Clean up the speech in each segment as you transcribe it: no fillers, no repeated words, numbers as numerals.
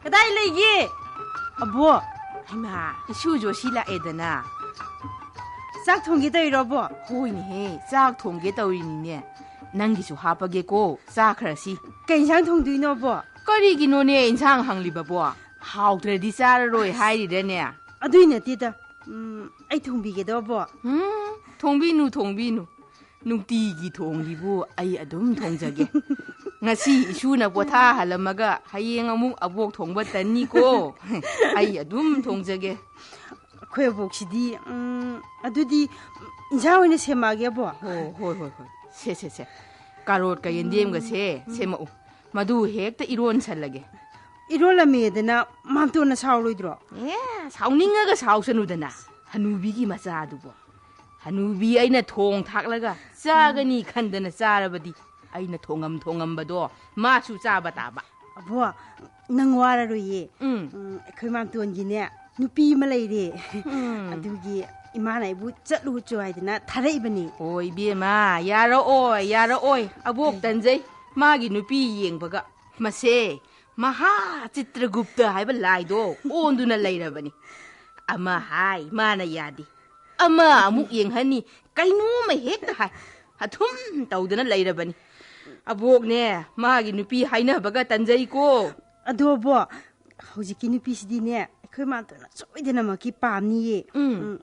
그다이 레기 아보 아이마 슈조시 라에드나 싹 통게더이러보 호이네 싹 통게더이니네 낭기수 하빠게고 싹 크라시 깐상 통두이노보 거리기노네 인상 항리바보 하우드레디 싸르로이 하이리레네 아두이네티다 아이 통비게더보 통비누 눅티기 통리부 아이 아둠 통자게 ngasi isuna potha halamaga hayeng amuk abok thongba tanni ko ai adum thongjage khoi boksidii adudi inja oine semage bo hoi se karot ka yendem ga se semau madu hekta iron chalage irola medana mamtona sawloidro sawninga ga sawsanudana hanubi gi macha dubo hanubi aina thong thaklaga chagani khandana charabadi aina thongambado masu chaba taba abo nang wararoye khoi mamton gi ne nupi ma leire adugi imana ibu chatlu choidina tharaibani oi bema yaro oi abok tanjai magi nupi yengbaga mase maha chitragupta haiba laido onduna leirabani ama hai mana yadi ama amuk yenghani kainu ma hekta hai athum tawdana leirabani abok ne magi nupi hainabaga tanjai ko adobo hojiki nupi sidi ne khoi mamtona soidena maki pamni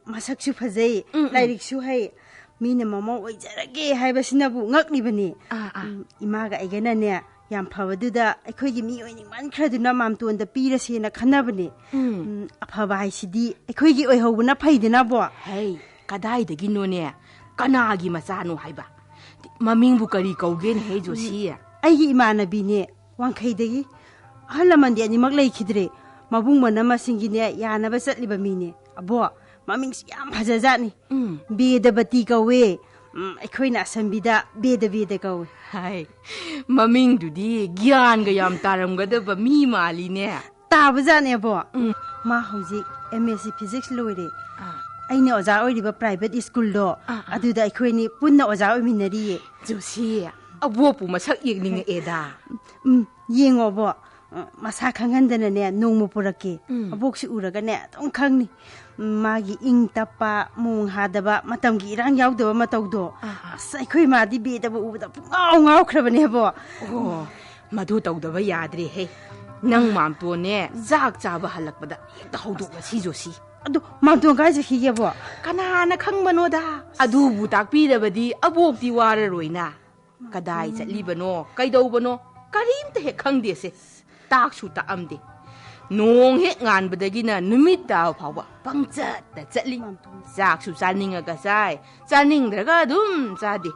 masaksu phajai lairiksu hai mina mama oijarage haibasinabu ngaklibani imaga aigana ne yam phawaduda aikhoigi mi oining man khraduna mamtonda pirasena khanabani aphaba haisidi aikhoigi oihobuna phaidena bo hai kadai dagi no ne kanagi macanu haiba mamingbu kari kaugen he josi aigi imanabi ne wangkhaidagi halamandi animak leikhidre mabung manama singi ne yanaba chatliba mine abo maming yam phajajani bedabati kawe aikhoina asambida beda kawe hai maming dudi gyan ga yam taramgadaba mi mali ne tabajane abo ma hoji MSc physics loire aine oja oiriba private school do aduda aikhoini punna oja oiminari josi abopu masak yegning eda yengobo masa khangandana ne nongmo purake aboksi uraga ne tong khangni magi ing tapa mung hadaba matamgi irang yaudaba matawdo sai khoi madi bedaba ubada ngaw khrabane bo madu tawdaba yadre he nang mamto ne jak chaba halakpada hekta hawdo si josi adu mamto ga je hige bo kanana khangmano da adu bu takpirabadi abokti wararoina kadai chatlibano kaidobano karimta he khangde se taksu ta amde nong he nganbadagina numit daw phawa pangchat ta chatli jaksu chaninga ga sai chaningdraga dum chade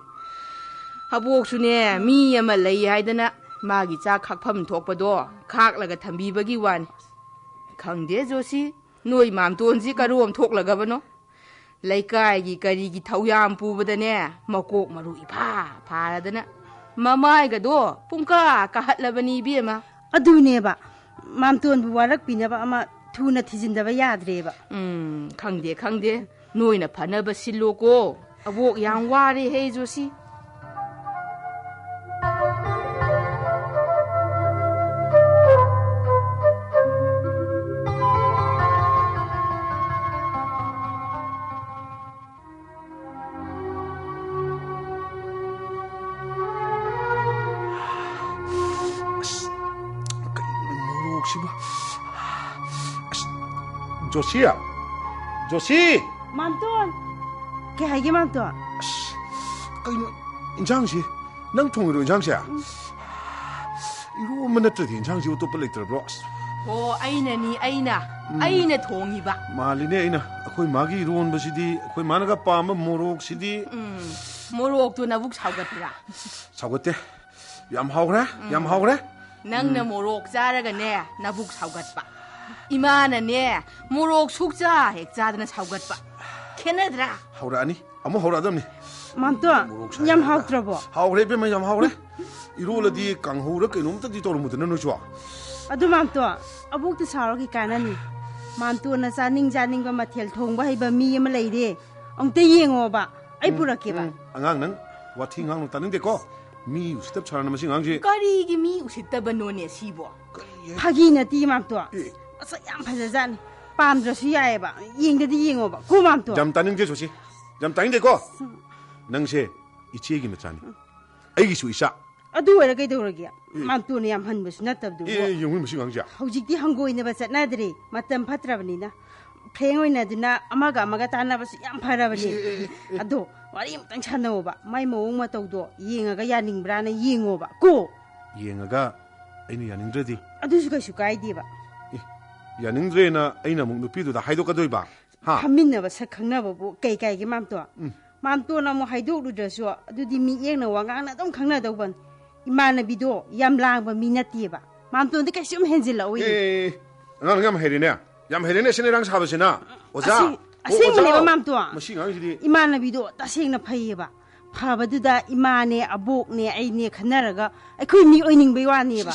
haboksu ne mi ama lei haidana magi cha khakpham thokpado khaklaga thambibagi wan khangde josi noi mamtonji karom thoklaga bano laikai gi kari gi thawyam pubadane makok maru ipha pharadana mamai ga do pungka ka hatlabani bema aduneba mamton bu warak pinaba ama thuna thijindaba yadreba khangde noina phanaba siloko abok yang ware he josi 조시야, 조시. 맘돈, 걔 하게 맘돈. 그이는 인장시, 난 통으로 인장시야. 이거 맨날 저 인장시 또 빨리 들어버. 아이나 통이봐. 말이네 아이나. 거기 마기 이루온 것이디, 거기 마나가 빠면 모록시디. 모록도 나북 사오겠더라. 사오겠대. 얌하오래? 낭나 모록 자라가네 나북 사오겠바. 이만하네 모록 속자 핵자드나 사오겠바. 캐나드라. 하오라니? 아무 하오라담니. 맘또 얌 하오드라보. 하오래 빼면 얌 하오래? 이로라디 강호라 그놈도 뒤돌아 못는 너 좋아. ꯑꯗꯨ ꯃꯥꯝꯇꯣ ꯑꯕꯣꯛꯇ ꯁꯥꯎꯔꯒꯤ ꯀꯥꯟꯅꯅꯤ ꯃꯥꯝꯇꯣꯅ ꯆꯥꯅꯤꯡꯕ ꯃꯊꯦꯜ ꯊꯣꯡꯕ ꯍꯩꯕ ꯃꯤ ꯑꯃ ꯂꯩꯔꯦ ꯑꯝꯇ ꯌꯦꯡꯉꯣꯕ ꯑꯩ ꯄꯨꯔꯛꯀꯦꯕ ꯑꯉꯥꯡ ꯅꯪ ꯋꯥꯊꯤ ꯉꯥꯡꯅ ꯇꯥꯅꯤꯡꯗꯦꯀꯣ ꯃꯤ 우시답 잘하는 ꯃꯁꯤ ꯉꯥꯡꯁꯤ ꯀꯔꯤꯒꯤ ꯃꯤ 우시답ꯕꯅꯣꯅꯦ ꯁꯤꯕꯣ ꯐꯥꯒꯤ ꯅꯠꯇꯦ ꯃꯥꯝꯇꯣ ꯃꯁꯛ ꯌꯥꯝ ꯐꯖꯖꯥꯠꯅꯤ ꯄꯥꯝꯗ꯭ꯔꯁꯨ ꯌꯥꯏꯑꯕ ꯌꯦꯡꯗꯗꯤ ꯌꯦꯡꯉꯣꯕ ꯀꯣ ꯃꯥꯝꯇꯣ ꯌꯥꯝ ꯇꯥꯅꯤꯡꯗꯦ 조시 ꯌꯥꯝ ꯇꯥꯅꯤꯡꯗꯦꯀꯣ ꯅꯪꯁꯦ 이치에게 맞자니 아이기수 이샤 ꯑꯗꯨ ꯑꯣꯏꯔ ꯀꯩꯗꯧꯔꯒꯦ ꯃꯥꯝꯇꯣꯅ ꯌꯥꯝ ꯍꯟꯕꯁꯨ ꯅꯠꯇꯕꯗꯨꯕꯨ 영훈 무시 강자 ꯍꯧꯖꯤꯛꯇꯤ ꯍꯪꯒꯣꯏꯅꯕ ꯆꯠꯅꯗ꯭ꯔꯦ ꯃꯇꯝ ꯐꯠꯇ꯭ꯔꯕꯅꯤ나 ꯐ꯭ꯔꯦꯡ ꯑꯣꯏꯅꯗꯨꯅ ꯑꯃꯒ ꯇꯥꯟꯅꯕꯁꯨ ꯌꯥꯝ ꯐꯔꯕꯅꯤ ꯑꯗꯣ ꯋꯥꯔꯤ ꯑꯃꯇꯪ ꯁꯥꯟꯅꯧꯕ ꯃꯥꯏ ꯃꯑꯣꯡ ꯃꯇꯧꯗꯣ ꯌꯦꯡꯉꯒ ꯌꯥꯅꯤꯡꯕ꯭ꯔꯥꯅ ꯌꯦꯡꯉꯣꯕ ꯀꯣ ꯌꯦꯡꯉꯒ ꯑꯩꯅ ꯌꯥꯅꯤꯡꯗ꯭ꯔꯗꯤ ꯑꯗꯨꯁꯨ ꯀꯩꯁꯨ ꯀꯥꯏꯗꯦꯕ ꯌꯥꯅꯤꯡꯗ꯭ꯔꯦꯅ ꯑꯩꯅ ꯑꯃꯨꯛ ꯅꯨꯄꯤꯗꯨꯗ ꯍꯥꯏꯗꯣꯛꯀꯗꯣꯏꯕ ꯐꯝꯃꯤꯟꯅꯕ ꯁꯛ ꯈꯪꯅꯕꯕꯨ ꯀꯩ ꯀꯥꯏꯒꯦ ꯃꯥꯝꯇꯣ ꯃꯥꯝꯇꯣꯅ ꯑꯃꯨꯛ ꯍꯥꯏꯗꯣꯛꯂꯨꯗ꯭ꯔꯁꯨ ꯑꯗꯨꯗꯤ ꯃꯤꯠꯌꯦꯡꯅ ꯋꯥꯉꯥꯡꯅ ꯑꯗꯨꯝ ꯈꯪꯅꯗꯧꯕꯅꯤ 이마나비도 ꯌꯥꯝ ꯂꯥꯡꯕ ꯃꯤ ꯅꯠꯇꯦꯕ 맘돈데 ꯀꯩꯁꯨꯝ ꯍꯦꯟꯖꯤꯜꯂꯛꯑꯣꯏ ꯑꯉꯥꯡ ꯌꯥꯝ ꯍꯩꯔꯦꯅꯦ 시내랑 사버시나 오자 ꯑꯁꯦꯡꯕꯅꯦꯕ 맘돈ꯃꯁꯤ ꯉꯥꯡꯁꯤꯗꯤ 이마나비도 따생나 ꯐꯩꯌꯦꯕ ꯐꯕꯗꯨꯗ 이마ꯅꯦ ꯑꯕꯣꯛꯅꯦ ꯑꯩꯅꯦ ꯈꯟꯅꯔꯒ ꯑꯩꯈꯣꯏ ꯃꯤ ꯑꯣꯏꯅꯤꯡꯕꯩ ꯋꯥꯅꯦꯕ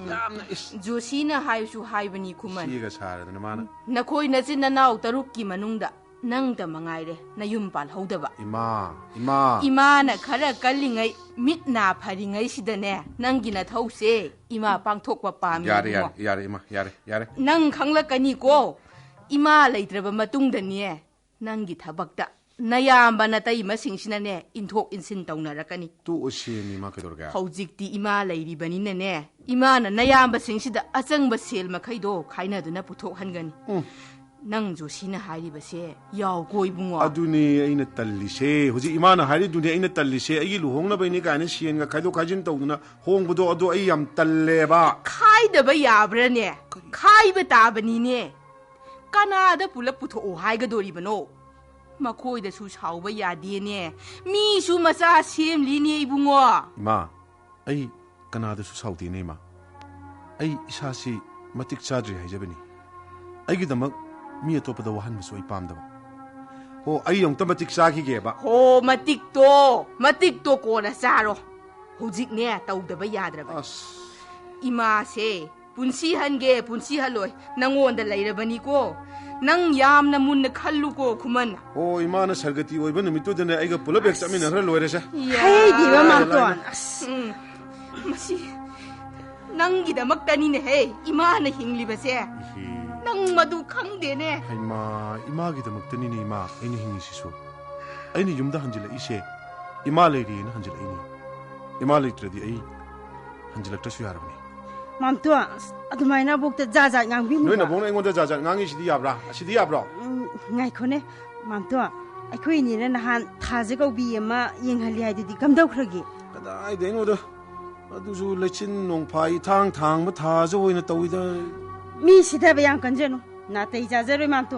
ꯌꯥꯝꯅ 조시나 하유수 하이버니 구만 시가 사라더니 마나 나코이 나진 나나우 따룩기 마능다 ꯅꯪꯗ ꯃꯉꯥꯏꯔꯦ ꯅꯌꯨꯝ ꯄꯥꯜꯍꯧꯗꯕ 이마나 khara kallingai mitna pharingai sidane nangi na thause ima pangthokpa pami yare nang khanglakani ko ima leitraba matungda ne nangi thabakta nayamba na tai masingsinane inthok insin taunarakani tu osini ma kedorga hojikti ima leiribani ne ima na nayamba singsida achangba sel makhaido khainaduna puthok hangani ꯅꯪ 조시나 하이리버세 야오고 이붕어 아두니 아이나 딸리세 호지 이마나 하이리두니 아이나 딸리세 아이 루홍나바이니 가는 시엔가 가이도 가진 떠우나 홍부도 어도 아이 얌 딸레바 카이더바 야브라네 카이바 따바니네 까나다 불라 부토 하이가도리바노 마코이다수 사우바 야디네 미수 마사 셈리니 이붕어 이마 아이 까나다수 사우디네 이마 아이 이사시 마틱 차드리 하이자바니 아이기다막 미 어토पदा वहनबसु अई पामदबा हो अई young तमतिक साखिगेबा हो मतिक तो कोना सारो होजिकने तौदबा याद्रबा इमासे पुंसी हलोय नंगोंदा लेरबनी को नंग यामना मुन्न खल्लुको खुमन हो इमाना सरगति ओइबा नमितुदने आइगा पुलब एक चमिन हर लोइरेसे हे दिबा मामतोन मसी नंगिदमक्तनिने हे इमाना हिंगलिबसे ꯅꯪ ꯃꯗꯨ ꯈꯪꯗꯦꯅꯦ ꯍꯩꯃꯥ ꯏꯃꯥꯒꯤꯗꯃꯛꯇꯅꯤꯅꯦ ꯏꯃꯥ ꯑꯩꯅ ꯍꯤꯡꯉꯤꯁꯤꯁꯨ ꯑꯩꯅ ꯌꯨꯝꯗ ꯍꯟꯖꯤꯜꯂꯛꯏꯁꯦ ꯏꯃꯥ ꯂꯩꯔꯤꯅ ꯍꯟꯖꯤꯜꯂꯛꯏꯅꯤ ꯏꯃꯥ ꯂꯩꯇ꯭ꯔꯗꯤ ꯑꯩ ꯍꯟꯖꯤꯜꯂꯛꯇ꯭ꯔꯁꯨ ꯌꯥꯔꯕꯅꯤ ꯃꯥꯝꯇꯣ ꯑꯗꯨꯃꯥꯏꯅ ꯑꯕꯣꯛꯇ ꯖꯥꯖꯥꯠ ꯉꯥꯡꯕꯤꯅꯨ ꯅꯣꯏ ꯅꯕꯣꯛꯅ ꯑꯩꯉꯣꯟꯗ ꯖꯥꯖꯥꯠ ꯉꯥꯡꯉꯤꯁꯤꯗꯤ ꯌꯥꯕ꯭ꯔꯥ ꯑꯁꯤꯗꯤ ꯌꯥꯕ꯭ꯔꯣ ꯉꯥꯏꯈꯣꯅꯦ ꯃꯥꯝꯇꯣ ꯑꯩꯈꯣꯏꯅꯤꯅ ꯅꯍꯥꯟ ꯊꯥꯖ ꯀꯧꯕꯤ ꯑꯃ ꯌꯦꯡꯍꯜꯂꯤ ꯍꯥꯏꯗꯨꯗꯤ ꯀꯝꯗꯧꯈ꯭ꯔꯒꯦ ꯀꯗꯥꯏꯗꯩꯅꯣꯗ ꯑꯗꯨꯁꯨ ꯂꯩꯆꯤꯟ ꯅꯣꯡꯐꯥ ꯏꯊꯥꯡ ꯊꯥꯡꯕ ꯊꯥꯖ ꯑꯣꯏꯅ ꯇꯧꯏꯗ ꯃꯤ ꯁꯤꯊꯕ ꯌꯥꯝ ꯀꯟꯖꯅꯨ ꯅꯥꯇꯩ ꯆꯥꯖꯔꯣꯏ ꯃꯥꯝꯇꯣ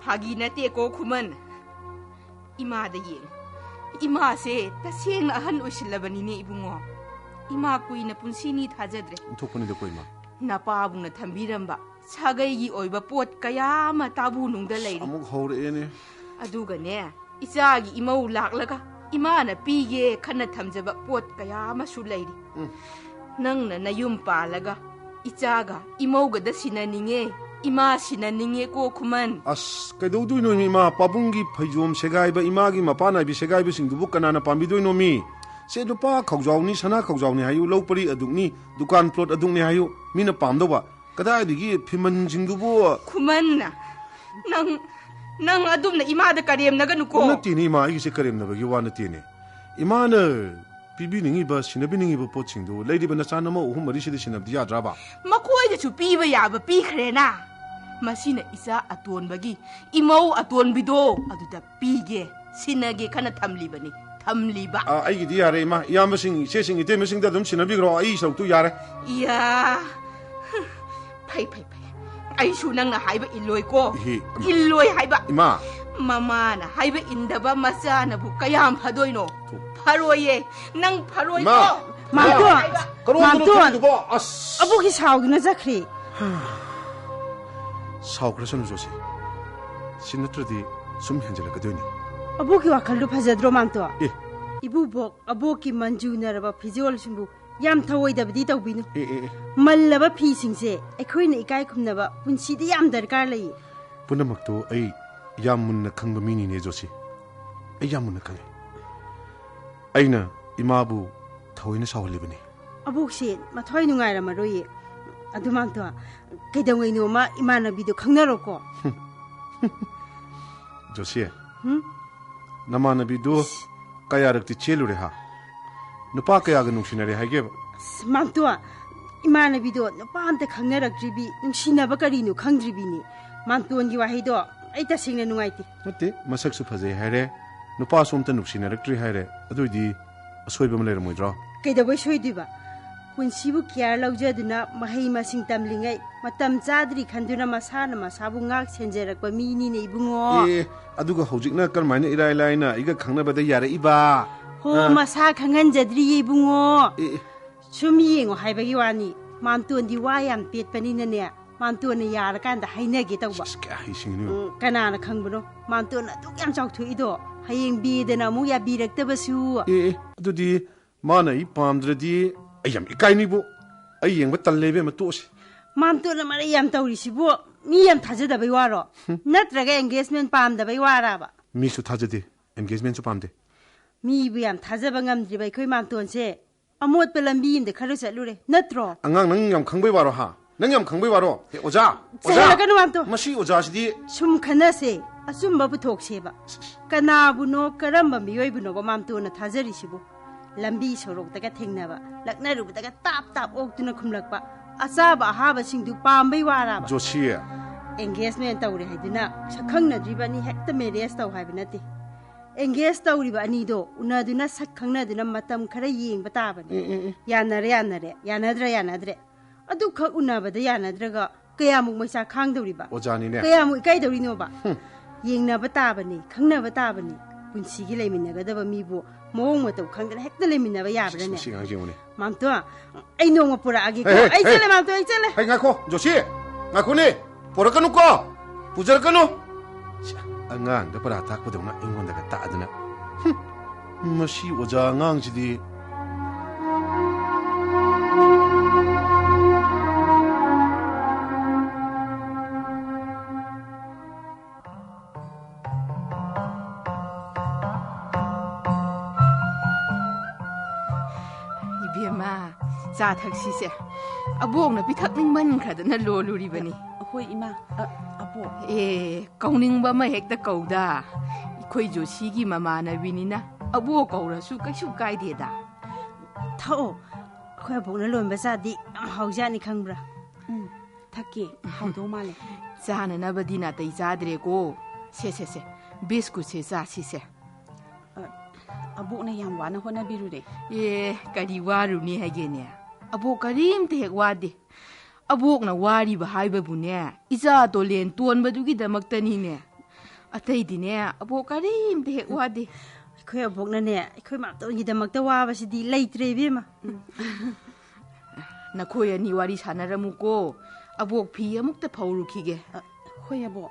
ꯐꯥꯒꯤ ꯅꯠꯇꯦꯀꯣ ꯈꯨꯃꯟ 이마ꯗ ꯌꯦꯡ 이마ꯁꯦ ꯇꯁꯦꯡꯅ ꯑꯍꯟ ꯑꯣꯏꯁꯤꯜꯂꯕꯅꯤꯅꯦ 이붕어 이마 ꯀꯨꯏꯅ ꯄꯨꯟꯁꯤꯅꯤ ꯊꯥꯖꯗ꯭ꯔꯦ ꯊꯣꯛꯄꯅꯤꯗ ꯀꯣ 이마 ꯅꯄꯥꯕꯨꯡꯅ ꯊꯝꯕꯤꯔꯝꯕ ꯁꯥꯒꯩꯒꯤ ꯑꯣꯏꯕ ꯄꯣꯠ ꯀꯌꯥ ꯑꯃ ꯇꯥꯕꯨꯅꯨꯡꯗ ꯂꯩꯔꯤ ꯑꯃꯨꯛ ꯍꯧꯔꯛꯑꯦꯅꯦ ꯑꯗꯨꯒꯅꯦ ꯏꯆꯥꯒꯤ ꯏꯃꯧ ꯂꯥꯛꯂꯒ 이마ꯅ ꯄꯤꯒꯦ ꯈꯟꯅ ꯊꯝꯖꯕ ꯄꯣꯠ ꯀꯌꯥ ꯑꯃꯁꯨ ꯂꯩꯔꯤ ꯅꯪꯅ ꯅꯌꯨꯝ ꯄꯥꯜꯂꯒ 이자가 이모가다 신나닝에 이마 신나닝에고 그만 그래도도이노 이마 빠붕기 파이좀 세가이바 이마기 마파나비 세가이바 싱두부 까나나 밤비도이노미 세도파 카우자우니 사나 카우자우니 하유 로우प리 अदुगनी दुकान प्लॉट अदुगनी हायु मिना पामदोबा कदाइदिगी फिमन जिंगदुबो कुमन्ना नंग अदुमना इमादा करेमनगनुको नतिनी इमा इसे करेमनबगी वा नतिनी इमाना पिबिनिंगिबा सिनबिनिंगिबा पोचिंदो लेदिबा नचानमो उहुम मरिसिदि सिनबदि याद्राबा मकोइदसु पीबा याबा पीखरेना मसिना इसा अतोनबगी इमौ अतोनबिदो अदुदा पीगे सिनगे खना थमलिबनी थमलिबा आइगिदि यारे इमा इयामसिंग इसेसिंग इतेमसिंगदा दम सिनबिग्रो आई सौतु यारे या फै आइसु नंगना हाइबा इल्लोइको इल्लोइ हाइबा इमा ममाना हाइबा इंदबा मचानाबु कयाम फदोइनो फरोये नंग फरोइको मामतो अबुकी साउगिना जखरी साउख्रसनु जोसे सिनत्रदि सुम हेंजलकदोइनी अबुकी वाखलदु फजद्रो मामतो इबुबोक अबोकी मंजुनरबा फिजियोल सिंबु ꯌꯥꯝ ꯊꯧꯑꯣꯏꯗꯕꯗꯤ ꯇꯧꯕꯤꯅꯨ ꯃꯜꯂꯕ ꯐꯤꯁꯤꯡꯁꯦ ꯑꯩꯈꯣꯏꯅ ꯏꯀꯥꯏ ꯈꯨꯝꯅꯕ ꯄꯨꯟꯁꯤꯗ ꯌꯥꯝ ꯗꯔꯀꯥꯔ ꯂꯩ ꯄꯨꯝꯅꯃꯛꯇꯣ ꯑꯩ ꯌꯥꯝ ꯃꯨꯟꯅ ꯈꯪꯕ ꯃꯤꯅꯤꯅꯦ ꯖꯣꯁꯤ ꯑꯩ ꯌꯥꯝ ꯃꯨꯟꯅ ꯈꯪꯉꯦ ꯑꯩꯅ ꯏꯃꯥꯕꯨ ꯊꯑꯣꯏꯅ ꯁꯥꯎꯍꯜꯂꯤꯕꯅꯤ ꯑꯕꯣꯛꯁꯦ ꯃꯊ꯭ꯋꯥꯏ ꯅꯨꯡꯉꯥꯏꯔꯝꯃꯔꯣꯏꯌꯦ ꯑꯗꯨꯃꯥꯡꯇꯣ ꯀꯩꯗꯧꯉꯩꯅꯣꯃ ꯏꯃꯥꯟꯅꯕꯤꯗꯣ ꯈꯪꯅꯔꯣꯀꯣ ꯖꯣꯁꯤ ꯅꯃꯥꯟꯅꯕꯤꯗꯣ ꯀꯌꯥꯔꯛꯇꯤ ꯆꯦꯜꯂꯨꯔꯦ ꯍꯥ ꯅꯨꯄꯥ ꯀꯌꯥꯒ ꯅꯨꯡꯁꯤꯅꯔꯦ ꯍꯥꯏꯒꯦꯕ ꯃꯥꯡꯇꯣ ꯏꯃꯥꯟꯅꯕꯤꯗꯣ ꯅꯨꯄꯥ ꯑꯝꯇ ꯈꯪꯅꯔꯛꯇ꯭ꯔꯤꯕꯤ ꯅꯨꯡꯁꯤꯅꯕ ꯀꯔꯤꯅꯣ ꯈꯪꯗ꯭ꯔꯤꯕꯤꯅꯤ ꯃꯥꯡꯇꯣꯟꯒꯤ ꯋꯥꯍꯩꯗꯣ ꯑꯩ ꯇꯁꯦꯡꯅ ꯅꯨꯡꯉꯥꯏꯇꯦ ꯅꯠꯇꯦ ꯃꯁꯛꯁꯨ ꯐꯖꯩ ꯍꯥꯏꯔꯦ ꯅꯨꯄꯥꯁꯨ ꯑꯝꯇ ꯅꯨꯡꯁꯤꯅꯔꯛꯇ꯭ꯔꯤ ꯍꯥꯏꯔꯦ ꯑꯗꯨꯏꯗꯤ ꯑꯁꯣꯏꯕ ꯑꯃ ꯂꯩꯔꯝꯃꯣꯏꯗ꯭ꯔꯣ ꯀꯩꯗꯧꯕꯩ ꯁꯣꯏꯗꯣꯏꯕ ꯄꯨꯟꯁꯤꯕꯨ ꯀꯤꯌꯥꯔ ꯂꯧꯖꯗꯨꯅ ꯃꯍꯩ ꯃꯁꯤꯡ ꯇꯝꯂꯤꯉꯩ ꯃꯇꯝ ꯆꯥꯗ꯭ꯔꯤ ꯈꯟꯗꯨꯅ ꯃꯁꯥꯅ ꯃꯁꯥꯕꯨ ꯉꯥꯛ ꯁꯦꯟꯖꯔꯛꯄ ꯃꯤꯅꯤꯅꯦ ꯏꯕꯨꯡꯉꯣ ꯑꯗꯨꯒ ꯍꯧꯖꯤꯛꯅ ꯀꯔꯝꯍꯥꯏꯅ ꯏꯔꯥꯏ ꯂꯥꯏꯅ ꯑꯩꯒ ꯈꯪꯅꯕꯗ ꯌꯥꯔꯛꯏꯕ ꯍꯣ ꯃꯁꯥ ꯈꯪꯍꯟꯖꯗ꯭ꯔꯤꯌꯦ ꯏꯕꯨꯡꯉꯣ ꯁꯨꯝ ꯌꯦꯡꯉꯣ ꯍꯥꯏꯕꯒꯤ ꯋꯥꯅꯤ ꯃꯥꯝꯇꯣꯟꯗꯤ ꯋꯥ ꯌꯥꯝ ꯄꯦꯠꯄꯅꯤꯅꯅꯦ ꯃꯥꯝꯇꯣꯟꯅ ꯌꯥꯔꯀꯥꯟꯗ ꯍꯥꯏꯅꯒꯦ ꯇꯧꯕ ꯀꯅꯥꯅ ꯈꯪꯕꯅꯣ ꯃꯥꯝꯇꯣꯟ ꯑꯗꯨꯛ ꯌꯥꯝ ꯆꯥꯎꯊꯣꯛꯏꯗோ ꯍꯌꯦꯡ ꯕꯦꯗꯅ ꯑꯃꯨꯛ ꯌꯥꯕꯤꯔꯛꯇꯕꯁꯨ ꯑꯗꯨꯗꯤ ꯃꯥꯅ ꯑꯩ ꯄꯥꯝꯗ꯭ꯔꯗꯤ ꯑꯩ ꯌꯥꯝ ꯏꯀꯥꯏꯅꯤꯕꯨ ꯑꯩ ꯌꯦꯡꯕ ꯇꯜꯂꯦꯕ ꯑꯃ ꯇꯣꯛꯑꯁꯤ ꯃꯥꯝꯇꯣꯟꯅ ꯃꯔꯩ ꯌꯥꯝ ꯇꯧꯔꯤꯁꯤꯕꯨ ꯃꯤ ꯌꯥꯝ ꯊꯥꯖꯗꯕꯩ ꯋꯥꯔꯣ ꯅꯠꯇ꯭ꯔꯒ ꯑꯦꯡꯒꯦꯖꯃꯦꯟ ꯄꯥꯝꯗꯕꯩ ꯋꯥꯔꯕ ꯃꯤꯁꯨ ꯊꯥꯖꯗꯦ ꯑꯦꯡꯒꯦꯖꯃꯦꯟꯁꯨ ꯄꯥꯝꯗꯦ ꯃꯤꯕꯨ ꯌꯥꯝ ꯊꯥꯖꯕ ꯉꯝꯗ꯭ꯔꯤꯕ ꯑꯩꯈꯣꯏ ꯃꯥꯝꯇꯣꯟꯁꯦ ꯑꯃꯣꯠꯄ ꯂꯝꯕꯤ ꯑꯃꯗ ꯈꯔ ꯆꯠꯂꯨꯔꯦ ꯅꯠꯇ꯭ꯔꯣ ꯑꯉꯥꯡ ꯅꯪ ꯌꯥꯝ ꯈꯪꯕꯩ ꯋꯥꯔꯣ ꯍꯥ ꯅꯪ ꯌꯥꯝ ꯈꯪꯕꯩ ꯋꯥꯔꯣ ꯑꯣꯖꯥ ꯆꯩꯍꯜꯂꯛꯀꯅꯨ ꯃꯥꯝꯇꯣꯟ ꯃꯁꯤ ꯑꯣꯖꯥꯁꯤꯗꯤ ꯁꯨꯝ ꯈꯟꯅꯁꯦ ꯑꯆꯨꯝꯕ ꯄꯨꯊꯣꯛꯁꯦꯕ ꯀꯅꯥꯕꯨꯅꯣ ꯀꯔꯝꯕ ꯃꯤꯑꯣꯏꯕꯅꯣꯕ ꯃꯥꯝꯇꯣꯟꯅ ꯊꯥꯖꯔꯤꯁꯤꯕꯨ ꯂꯝꯕꯤ ꯁꯣꯔꯣꯛꯇꯒ ꯊꯦꯡꯅꯕ ꯂꯛꯅꯔꯨꯕꯗꯒ ꯇꯥꯞ ꯇꯥꯞ ꯑꯣꯛꯇꯨꯅ ꯈꯨꯝꯂꯛꯄ ꯑꯆꯥꯕ ꯑꯍꯥꯕꯁꯤꯡꯗꯨ ꯄꯥꯝꯕꯩ ꯋꯥꯔꯕ ꯖꯣꯁꯤ ꯑꯦꯡꯒꯦꯖꯃꯦꯟ ꯇꯧꯔꯦ ꯍꯥꯏꯗꯨꯅ ꯁꯛꯈꯪꯅꯗ꯭ꯔꯤꯕ ꯑꯅꯤ ꯍꯦꯛꯇ ꯃꯦꯔꯦꯖ ꯇꯧ ꯍꯥꯏꯕ ꯅꯠꯇꯦ ꯑꯦꯡꯒꯦꯖ ꯇꯧꯔꯤꯕ ꯑꯅꯤꯗꯣ ꯎꯅꯗꯨꯅ ꯁꯛ ꯈꯪꯅꯗꯨꯅ ꯃꯇꯝ ꯈꯔ ꯌꯦꯡꯕ ꯇꯥꯕꯅꯤ ꯌꯥꯅꯔꯦ ꯌꯥꯅꯗ꯭ꯔꯦ ꯑꯗꯨꯈꯛ ꯎꯅꯕꯗ ꯌꯥꯅꯗ꯭ꯔꯒ ꯀꯌꯥꯃꯨꯛ ꯃꯩꯁꯥ ꯈꯥꯡꯗꯧꯔꯤꯕ ꯑꯣꯖꯥꯅꯤꯅꯦ ꯀꯌꯥꯃꯨꯛ ꯏꯀꯥꯏꯗꯧꯔꯤꯅꯣꯕ ꯌꯦꯡꯅꯕ ꯇꯥꯕꯅꯤ ꯈꯪꯅꯕ ꯇꯥꯕꯅꯤ ꯄꯨꯟꯁꯤꯒꯤ ꯂꯩꯃꯤꯟꯅꯒꯗꯕ ꯃꯤꯕꯨ ꯃꯑꯣꯡ ꯃꯇꯧ ꯈꯪꯗꯅ ꯍꯦꯛꯇ ꯂꯩꯃꯤꯟꯅꯕ ꯌꯥꯕ꯭ꯔꯅꯦ ꯃꯥꯝꯇꯣ ꯑꯩ ꯅꯣꯡꯃ ꯄꯨꯔꯛꯑꯒꯦꯀꯣ ꯑꯩ ꯆꯠꯂꯦ ꯃꯥꯝꯇꯣ ꯑꯩ ꯆꯠꯂꯦ ꯉꯥꯏꯈꯣ ꯖꯣꯁꯤ ꯉꯥꯏꯈꯣꯅꯦ ꯄꯨꯔꯛꯀꯅꯨꯀꯣ ꯄꯨꯖꯔꯛꯀꯅꯨ ꯑꯉꯥꯡꯗ ꯄꯔꯥ ꯇꯥꯛꯄꯗꯧꯅ ꯑꯩꯉꯣꯟꯗꯒ ꯇꯥꯛꯑꯗꯅ ꯃꯁꯤ ꯑꯣꯖꯥ ꯑꯉꯥꯡꯁꯤꯗꯤ 이비엠아 ꯆꯥ ꯊꯛꯁꯤꯁꯦ ꯑꯕꯣꯛꯅ ꯄꯤꯊꯛꯅꯤꯡꯃꯟꯈ꯭ꯔꯗꯅ ꯂꯣꯜꯂꯨꯔꯤꯕꯅꯤ ꯍꯣꯏ ꯏꯃꯥ ꯑꯕꯣꯛ ꯀꯧꯅꯤꯡꯕ ꯑꯃ ꯍꯦꯛꯇ ꯀꯧꯗꯥ ꯑꯩꯈꯣꯏ ꯖꯣꯁꯤꯒꯤ ꯃꯃꯥꯟꯅꯕꯤꯅꯤꯅ ꯑꯕꯣꯛ ꯀꯧꯔꯁꯨ ꯀꯩꯁꯨ ꯀꯥꯏꯗꯦꯗ ꯊꯛꯑꯣ ꯑꯩꯈꯣꯏ ꯑꯕꯣꯛꯅ ꯂꯣꯟꯕ ꯆꯥꯗꯤ ꯌꯥꯝ ꯍꯥꯎꯖꯥꯠꯅꯤ ꯈꯪꯕ꯭ꯔꯥ ꯊꯛꯀꯦ ꯍꯥꯎꯗꯧ ꯃꯥꯜꯂꯦ ꯆꯥꯅꯅꯕꯗꯤ ꯅꯥꯇꯩ ꯆꯥꯗ꯭ꯔꯦꯀꯣ ꯁꯦ ꯕꯤꯁꯀꯨꯠꯁꯦ ꯆꯥꯁꯤꯁꯦ ꯑꯕꯣꯛꯅ ꯌꯥꯝ ꯋꯥꯅ ꯍꯣꯠꯅꯕꯤꯔꯨꯔꯦ ꯀꯔꯤ ꯋꯥꯔꯨꯅꯤ ꯍꯥꯏꯒꯦꯅꯦ ꯑꯕꯣꯛ ꯀꯔꯤꯝꯇ ꯍꯦꯛ ꯋꯥꯗꯦ ꯑꯕꯣꯛꯅ ꯋꯥꯔꯤꯕ ꯍꯥꯏꯕꯕꯨꯅꯦ ꯏꯆꯥ ꯇꯣꯂꯦꯟ ꯇꯣꯟꯕꯗꯨꯒꯤꯗꯃꯛꯇꯅꯤꯅꯦ ꯑꯇꯩꯗꯤꯅꯦ ꯑꯕꯣꯛ ꯀꯔꯤꯝꯇ ꯍꯦꯛ ꯋꯥꯗꯦ ꯑꯩꯈꯣꯏ ꯑꯕꯣꯛꯅꯅꯦ ꯑꯩꯈꯣꯏ ꯃꯥꯝꯇꯣꯟꯒꯤꯗꯃꯛꯇ ꯋꯥꯕꯁꯤꯗꯤ ꯂꯩꯇ꯭ꯔꯦ ꯏꯕꯦꯝꯃ ꯅꯈꯣꯏ ꯑꯅꯤ ꯋꯥꯔꯤ ꯁꯥꯟꯅꯔꯝꯃꯨꯀꯣ ꯑꯕꯣꯛ ꯐꯤ ꯑꯃꯨꯛꯇ ꯐꯧꯔꯨꯈꯤꯒꯦ ꯍꯣꯏ ꯑꯕꯣꯛ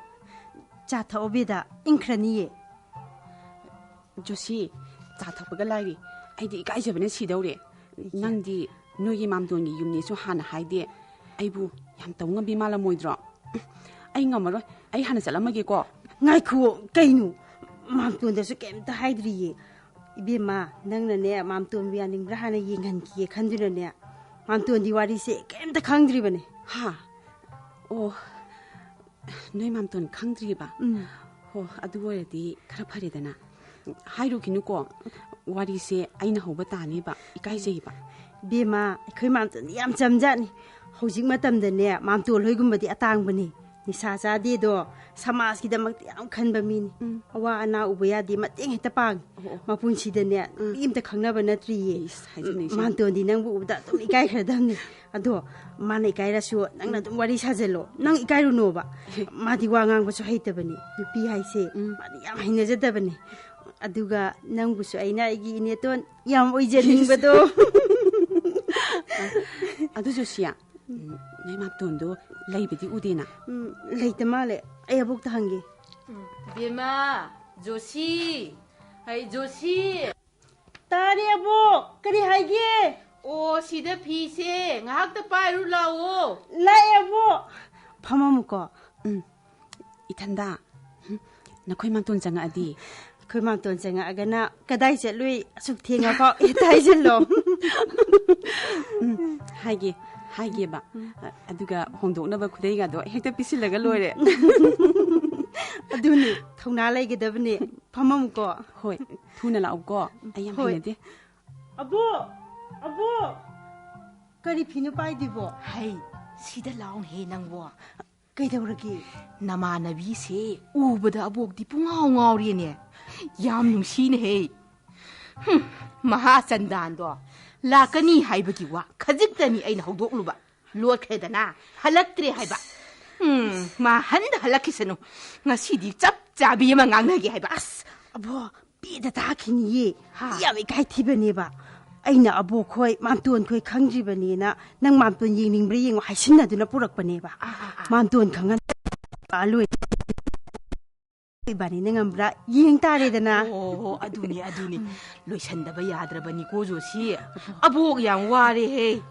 ꯆꯥ ꯊꯛꯑꯣ ꯕꯦꯗꯥ ꯏꯪꯈ꯭ꯔꯅꯤꯌꯦ ꯖꯣꯁꯤ ꯆꯥ ꯊꯛꯄꯒ ꯂꯥꯏꯔꯤ ꯑꯩꯗꯤ ꯏꯀꯥꯏꯖꯕꯅ ꯁꯤꯗꯧꯔꯦ ꯅꯪꯗꯤ ꯅꯣꯏꯒꯤ ꯃꯥꯝꯇꯣꯟꯒꯤ ꯌꯨꯝꯅꯤꯁꯨ ꯍꯥꯟꯅ ꯍꯥꯏꯗꯦ ꯑꯩꯕꯨ ꯌꯥꯝ ꯇꯧ ꯉꯝꯕꯤ ꯃꯥꯜꯂꯝꯃꯣꯏꯗ꯭ꯔꯣ ꯑꯩ ꯉꯝꯃꯔꯣꯏ ꯑꯩ ꯍꯥꯟꯅ ꯆꯠꯂꯝꯃꯒꯦꯀꯣ ꯉꯥꯏꯈꯣ ꯀꯩꯅꯣ ꯃꯥꯝꯇꯣꯟꯗꯁꯨ ꯀꯩꯝꯇ ꯍꯥꯏꯗ꯭ꯔꯤꯌꯦ ꯏꯕꯦꯝꯃ ꯅꯪꯅꯅꯦ ꯃꯥꯝꯇꯣꯟꯕꯨ ꯌꯥꯅꯤꯡꯕ꯭ꯔꯥ ꯍꯥꯟꯅ ꯌꯦꯡꯍꯟꯈꯤꯒꯦ ꯈꯟꯗꯨꯅꯅꯦ ꯃꯥꯝꯇꯣꯟꯗꯤ ꯋꯥꯔꯤꯁꯦ ꯀꯩꯝꯇ ꯈꯪꯗ꯭ꯔꯤꯕꯅꯦ ꯍꯥ ꯑꯣ ꯅꯣꯏ ꯃꯥꯝꯇꯣꯟ ꯈꯪꯗ꯭ꯔꯤꯕ ꯍꯣ ꯑꯗꯨ ꯑꯣꯏꯔꯗꯤ ꯈꯔ ꯐꯔꯦꯗꯅ ꯍꯥꯏꯔꯨꯈꯤꯅꯨꯀꯣ ꯋꯥꯔꯤꯁꯦ ꯑꯩꯅ ꯍꯧꯕ ꯇꯥꯅꯤꯕ ꯏꯀꯥꯏꯖꯩꯕ ꯕꯦꯝꯃ ꯑꯩꯈꯣꯏ ꯃꯥꯝꯇꯣꯟꯗꯤ ꯌꯥꯝ ꯆꯝꯖꯥꯠꯅꯤ ꯍꯧꯖꯤꯛ ꯃꯇꯝꯗꯅꯦ ꯃꯥꯝꯇꯣꯟ ꯍꯣꯏꯒꯨꯝꯕꯗꯤ ꯑꯇꯥꯡꯕꯅꯤ ꯅꯤꯁꯥ ꯆꯥꯗꯦꯗꯣ ꯁꯃꯥꯖꯀꯤꯗꯃꯛꯇ ꯌꯥꯝ ꯈꯟꯕ ꯃꯤꯅꯤ ꯑꯋꯥ ꯑꯅꯥ ꯎꯕ ꯌꯥꯗꯦ ꯃꯇꯦꯡ ꯍꯦꯛꯇ ꯄꯥꯡꯉꯤ ꯃꯄꯨꯟꯁꯤꯗꯅꯦ ꯅꯨꯄꯤ ꯑꯝꯇ ꯈꯪꯅꯕ ꯅꯠꯇ꯭ꯔꯤꯌే ꯃꯥꯝꯇꯣꯟꯗꯤ ꯅꯪꯕꯨ ꯎꯕꯗ ꯑꯗꯨꯝ ꯏꯀꯥꯏꯈ꯭ꯔꯗꯝꯅꯤ ꯑꯗꯣ ꯃꯥꯅ ꯏꯀꯥꯏꯔꯁꯨ ꯅꯪꯅ ꯑꯗꯨꯝ ꯋꯥꯔꯤ ꯁꯥꯖꯜꯂꯣ ꯅꯪ ꯏꯀꯥꯏꯔꯨꯅꯣꯕ ꯃꯥꯗꯤ ꯋꯥ ꯉꯥꯡꯕꯁꯨ ꯍꯩꯇꯕꯅꯤ ꯅꯨꯄꯤ ꯍꯥꯏꯁꯦ ꯃꯥꯗꯤ ꯌꯥꯝ ꯍꯩꯅꯖꯗꯕꯅꯤ ꯑꯗꯨꯒ ꯅꯪꯕꯨꯁꯨ ꯑꯩꯅ ꯑꯩꯒꯤ ꯏꯅꯦꯇꯣꯟ ꯌꯥꯝ ꯑꯣꯏꯖꯅꯤꯡꯕꯗꯣ ꯑꯗꯨ ꯖꯣꯁꯤꯌꯥ ꯅꯣꯏ ꯃꯥꯝꯇꯣꯟꯗꯣ ꯂꯩꯕꯗꯤ ꯎꯗꯦꯅ ꯂꯩꯇ ꯃꯥꯜꯂꯦ ꯑꯩ ꯑꯕꯣꯛꯇ ꯍꯪꯒꯦ ꯕꯦꯃꯥ ꯖꯣꯁꯤ ꯍꯩ ꯖꯣꯁꯤ ꯇꯥꯔꯦ ꯑꯕꯣꯛ ꯀꯔꯤ ꯍꯥꯏꯒꯦ ꯑꯣ ꯁꯤꯗ ꯐꯤꯁꯦ ꯉꯥꯏꯍꯥꯛꯇ ꯄꯥꯏꯔꯨ ꯂꯥꯛꯑꯣ. ꯂꯥꯛꯑꯦꯕꯣ. ꯐꯝꯃꯝꯃꯨꯀꯣ. 이탄다. 너희 맘돈 장아디. ꯑꯩꯈꯣꯏ ꯃꯥꯝꯇꯣꯟ ꯆꯪꯉꯛꯑꯒꯅ ꯀꯗꯥꯏ ꯆꯠꯂꯨꯏ ꯑꯁꯨꯛ ꯊꯦꯡꯉꯐꯥꯎ ꯍꯦꯛꯇ ꯍꯥꯏꯖꯤꯜꯂꯣ. 하이게봐. 아두가 홍동나바 구데이가도 헥다 삐실라가 로이래. ꯑꯗꯨꯅꯤ ꯊꯧꯅꯥ ꯂꯩꯒꯗꯕꯅꯤ. ꯐꯝꯃꯝꯃꯨꯀꯣ. 호이. 투나 라오고. 아얌 하이네데. ꯑꯕꯣ ꯑꯕꯣ ꯀꯔꯤ ꯐꯤꯅꯣ ꯄꯥꯏꯗꯤꯕꯣ? ꯍꯩ ꯁꯤꯗ ꯂꯥꯎꯅꯍꯦ ꯅꯪꯕꯣ. ꯀꯩꯗꯧꯔꯒꯦ? ꯅꯃꯥꯟꯅꯕꯤꯁꯦ ꯎꯕꯗ ꯑꯕꯣꯛꯇꯤ ꯄꯨꯡꯉꯥꯎ ꯉꯥꯎꯔꯦꯅꯦ. ꯌꯥꯝ ꯅꯨꯡꯁꯤꯅꯦꯍꯦ. ꯃꯍꯥ ꯆꯟꯗꯥꯟꯗꯣ ꯂꯥꯛꯀꯅꯤ ꯍꯥꯏꯕꯒꯤ ꯋꯥ ꯈꯖꯤꯛꯇꯅꯤ ꯑꯩꯅ ꯍꯧꯗꯣꯛꯂꯨꯕ. ꯂꯣꯠꯈ꯭ꯔꯦꯗꯅ ꯍꯜꯂꯛꯇ꯭ꯔꯦ ꯍꯥꯏꯕ. ꯃꯥ ꯍꯟꯗ ꯍꯜꯂꯛꯈꯤꯁꯅꯨ. ꯉꯁꯤꯗꯤ ꯆꯞ ꯆꯥꯕꯤ ꯑꯃ ꯉꯥꯡꯅꯒꯦ ꯍꯥꯏꯕ. ꯑꯁ ꯑꯕꯣ ꯄꯦꯗ ꯇꯥꯈꯤꯅꯤꯌꯦ. ꯌꯥꯝ ꯏꯀꯥꯏ ꯊꯤꯕꯅꯦꯕ. ꯑꯩꯅ ꯑꯕꯣꯛꯈꯣꯏ ꯃꯥꯝꯇꯣꯟꯈꯣꯏ ꯈꯪꯗ꯭ꯔꯤꯕꯅꯦꯅ ꯅꯪ ꯃꯥꯝꯇꯣꯟ ꯌꯦꯡꯅꯤꯡꯕ꯭ꯔꯥ ꯌꯦꯡꯉꯣ ꯍꯥꯏꯁꯤꯟꯅꯗꯨꯅ ꯄꯨꯔꯛꯄꯅꯦꯕ. ꯃꯥꯝꯇꯣꯟ ꯈꯪꯍꯟ ꯂꯣꯏ 이반이는 ngambra yeng taredana. Oh aduni loisandaba yadrabani ko josi. Abok yang ware he.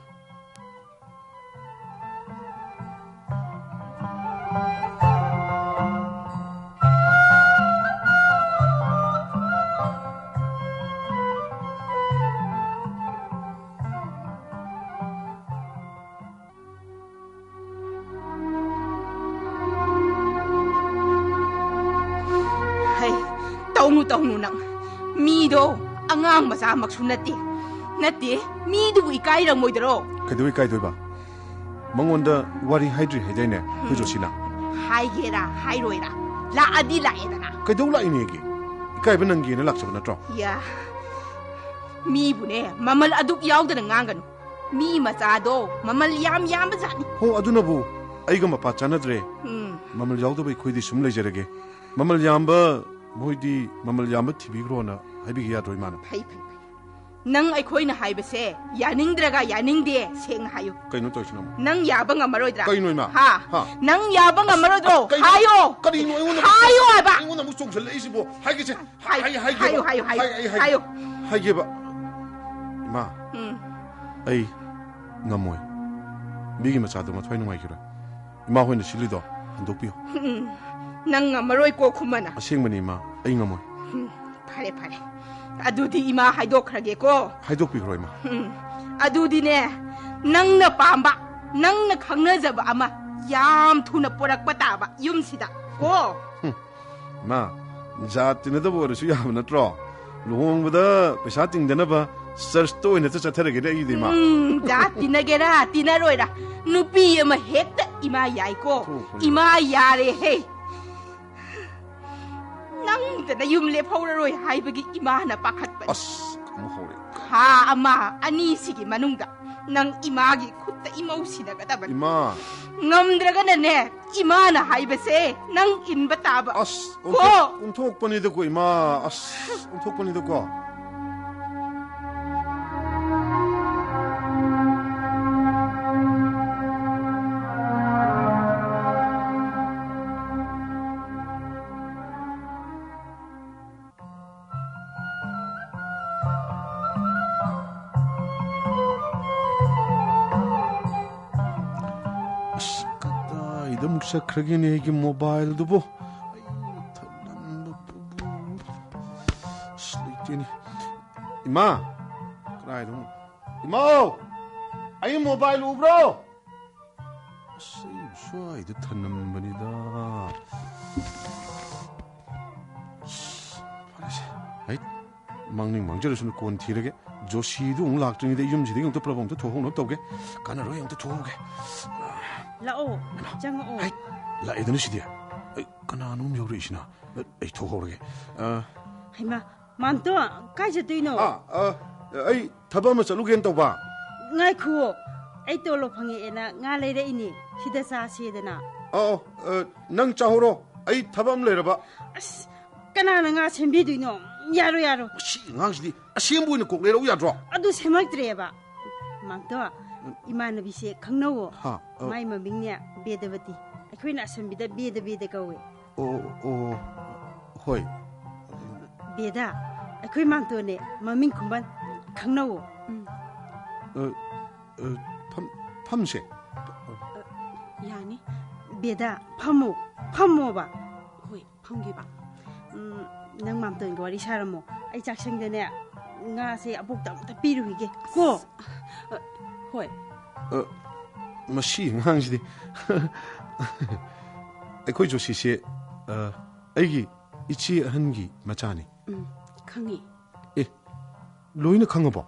Tawnu nang mido angang masa maksu nati midu ikai rang moidro kadui kai doi ba mangonda wari haidri haidane hujosina haigera hairoira la adi la edana kadau la inegi ikai banangi na laksa natro ya mi bune mamal aduk yaudana nganganu mi machado mamal yam bajani ho aduna bu aiga mapa chanadre mamal yaudo bai khoidi sum lejerege mamal yamba moidi mamal yamba tibigrona haibi ya doi mana pai nang ai khoina haibase yaningdraga yaningde seng hayo kaino toisna nang yaba ngamaroidra kaino ma ha nang yaba ngamarodro hayo kaino ingona hayo aba ingona mu songsel leisibo haigese hayo haigeba ma ai ngamoi bigi machado ma thoinu mai kira ima hoina silido handopio nang ngamaroi ko khumana asengmani ma ai ngamoi phare adudi ima haidokhrage ko haidokpi groi ma adudi ne nangna pamba nangna khangnajaba ama yam thuna porakpa taba yumsida ko ma jatina da bor su yam natro luhongbada pesa tingdana ba search to ina cha tharage da idi ma jatina gera tinaroira nupi ama hekta ima yai ko ima yare he nang da yum le phawroi haibagi ima na pakhat pa as kamu hore ha ama ani sigi manungda nang ima gi khutta imau sinaga da ima ngamdraga ne ima na haibase nang inba taba as unthok pani da ko ima as unthok pani da ko sakhragini gi mobile dubo slitini ima krai dum ima ai mobile ubro sai de thanam bani da ai mangning mangjere sun kon thirege joshi du ung lak tuni de yum jidi ung to problem to thohong no toge kana ro yang to thoge 라오 장오 아이 라이드는 시디야 그나 놈 여기 있으나 이 토호르게 하이마 만또 까지 뛰노 아이 타바마 살루겐 또봐 나이쿠 아이 또로 방에나 나레레 이니 시대사 시에데나 능 짜호로 아이 타밤 레라바 까나나 가 셈비 뛰노 야로 시 낭시디 시엠부는 꼭 레로 야줘 아두 세막드레바 만또 이마나비세 강나오 마이 머밍냐 베데버티 아이코이나 선비다 베데 가웨 호이 베다 아이코이 만토네 머밍 쿰반 강나오 팜세. 야니? 베다 파모바. 호이, 팜기바. ꯅꯪ ꯃꯥꯝꯇꯣꯟꯒ ꯋꯥꯔꯤ ꯁꯥꯔꯝꯃꯣ ꯑꯩ ꯆꯥꯛꯁꯪꯗꯅꯦ ꯉꯥꯁꯦ ꯑꯕꯣꯛꯇ ꯑꯃꯨꯛꯇ ꯄꯤꯔꯨꯈꯤꯒꯦ ꯀꯣ ꯍꯣꯏ ꯃꯁꯤ ꯑꯉꯥꯡꯁꯤꯗꯤ ꯑꯩꯈꯣꯏ ꯖꯣꯁꯤꯁꯦ ꯑꯩꯒꯤ 이치 한기 맞자니? ꯈꯪꯉꯤ. 에, 로이는 강어봐.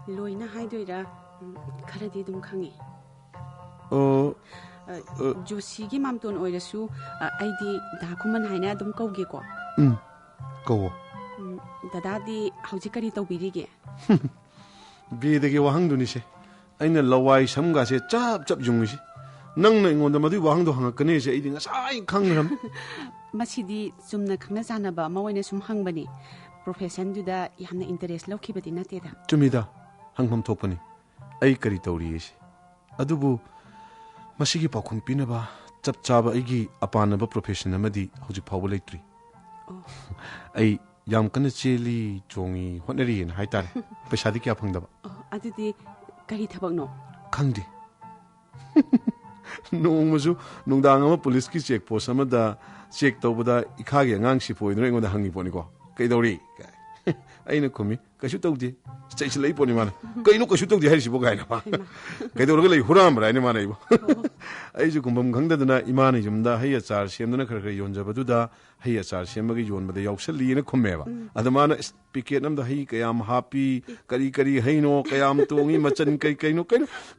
로이나 하이도이라 카라디 좀 강해. 조시기 맘돈 오이라수 아이디 다쿠만 하이나 좀 câu 게고. câu. 다다디 하우지까지 또 비리게. 비데게 와항도니세. 아이는 러와이 삼가세 짭짭 중이시. 낭나 인gonda madu wahangdo hangakane se aidi ngasai khangram. 마시디 좀나 강나 자나바 마원에 좀 항바니 프로페션두다 얌나 인터레스트 럭키버디 나테다 쯤이다 항범 톡바니 아이 까리 떠우리예시 아두부 마시기 파콩 피나바 짭짭바 아이기 아빠나바 프로페션 아마디 호지 파워 레이트리 아이 얌까나 체리 종이 호너리인 하이타르 페샤디 캬 팡다바 아두디 까리 타박노 칸디 노무주 농당아마 폴리스키 체크포스트 아마다 check ꯇꯧꯕꯗ ꯏꯈꯥꯒꯤ ꯑꯉꯥꯡꯁꯤ ꯄꯣꯏꯗꯨꯅ ꯑꯩꯉꯣꯟꯗ ꯍꯪꯉꯤ ꯄꯣꯠꯅꯤꯀꯣ ꯀꯩꯗꯧꯔꯤ ꯑꯩꯅ ꯈꯨꯝꯃꯤ ꯀꯩꯁꯨ ꯇꯧꯗꯦ ꯆꯩꯁꯤ ꯂꯩ ꯄꯣꯠꯅꯤ ꯃꯥꯅ ꯀꯩꯅꯣ ꯀꯩꯁꯨ ꯇꯧꯗꯦ ꯍꯥꯏꯔꯤꯁꯤꯕꯣ ꯀꯥꯏꯅ ꯀꯩꯗꯧꯔꯒ ꯂꯩ ꯍꯨꯔꯥꯟꯕ꯭ꯔꯥ ꯍꯥꯏꯅ ꯃꯥꯅ ꯑꯩꯕꯨ ꯑꯩꯁꯨ ꯈꯨꯝꯐꯝ ꯈꯪꯗꯗꯅ ꯏꯃꯥꯅ ꯌꯨꯝꯗ ꯍꯩ ꯑꯆꯥꯔ ꯁꯦꯝꯗꯨꯅ ꯈꯔ ꯈꯔ ꯌꯣꯟꯖꯕꯗꯨꯗ ꯍꯩ ꯑꯆꯥꯔ ꯁꯦꯝꯃꯒ ꯌꯣꯟꯕꯗ ꯌꯥꯎꯁꯜꯂꯤꯅ ꯈꯨꯝꯃꯦꯕ ꯑꯗ ꯃꯥꯅ ꯄꯤꯀꯦꯠ ꯑꯃꯗ ꯍꯩ ꯀꯌꯥꯝ ꯍꯥꯞꯄꯤ ꯀꯔꯤ ꯀꯔꯤ ꯍꯩꯅꯣ ꯀꯌꯥꯝ ꯇꯣꯡꯉꯤ ꯃꯆꯟ ꯀꯩꯅꯣ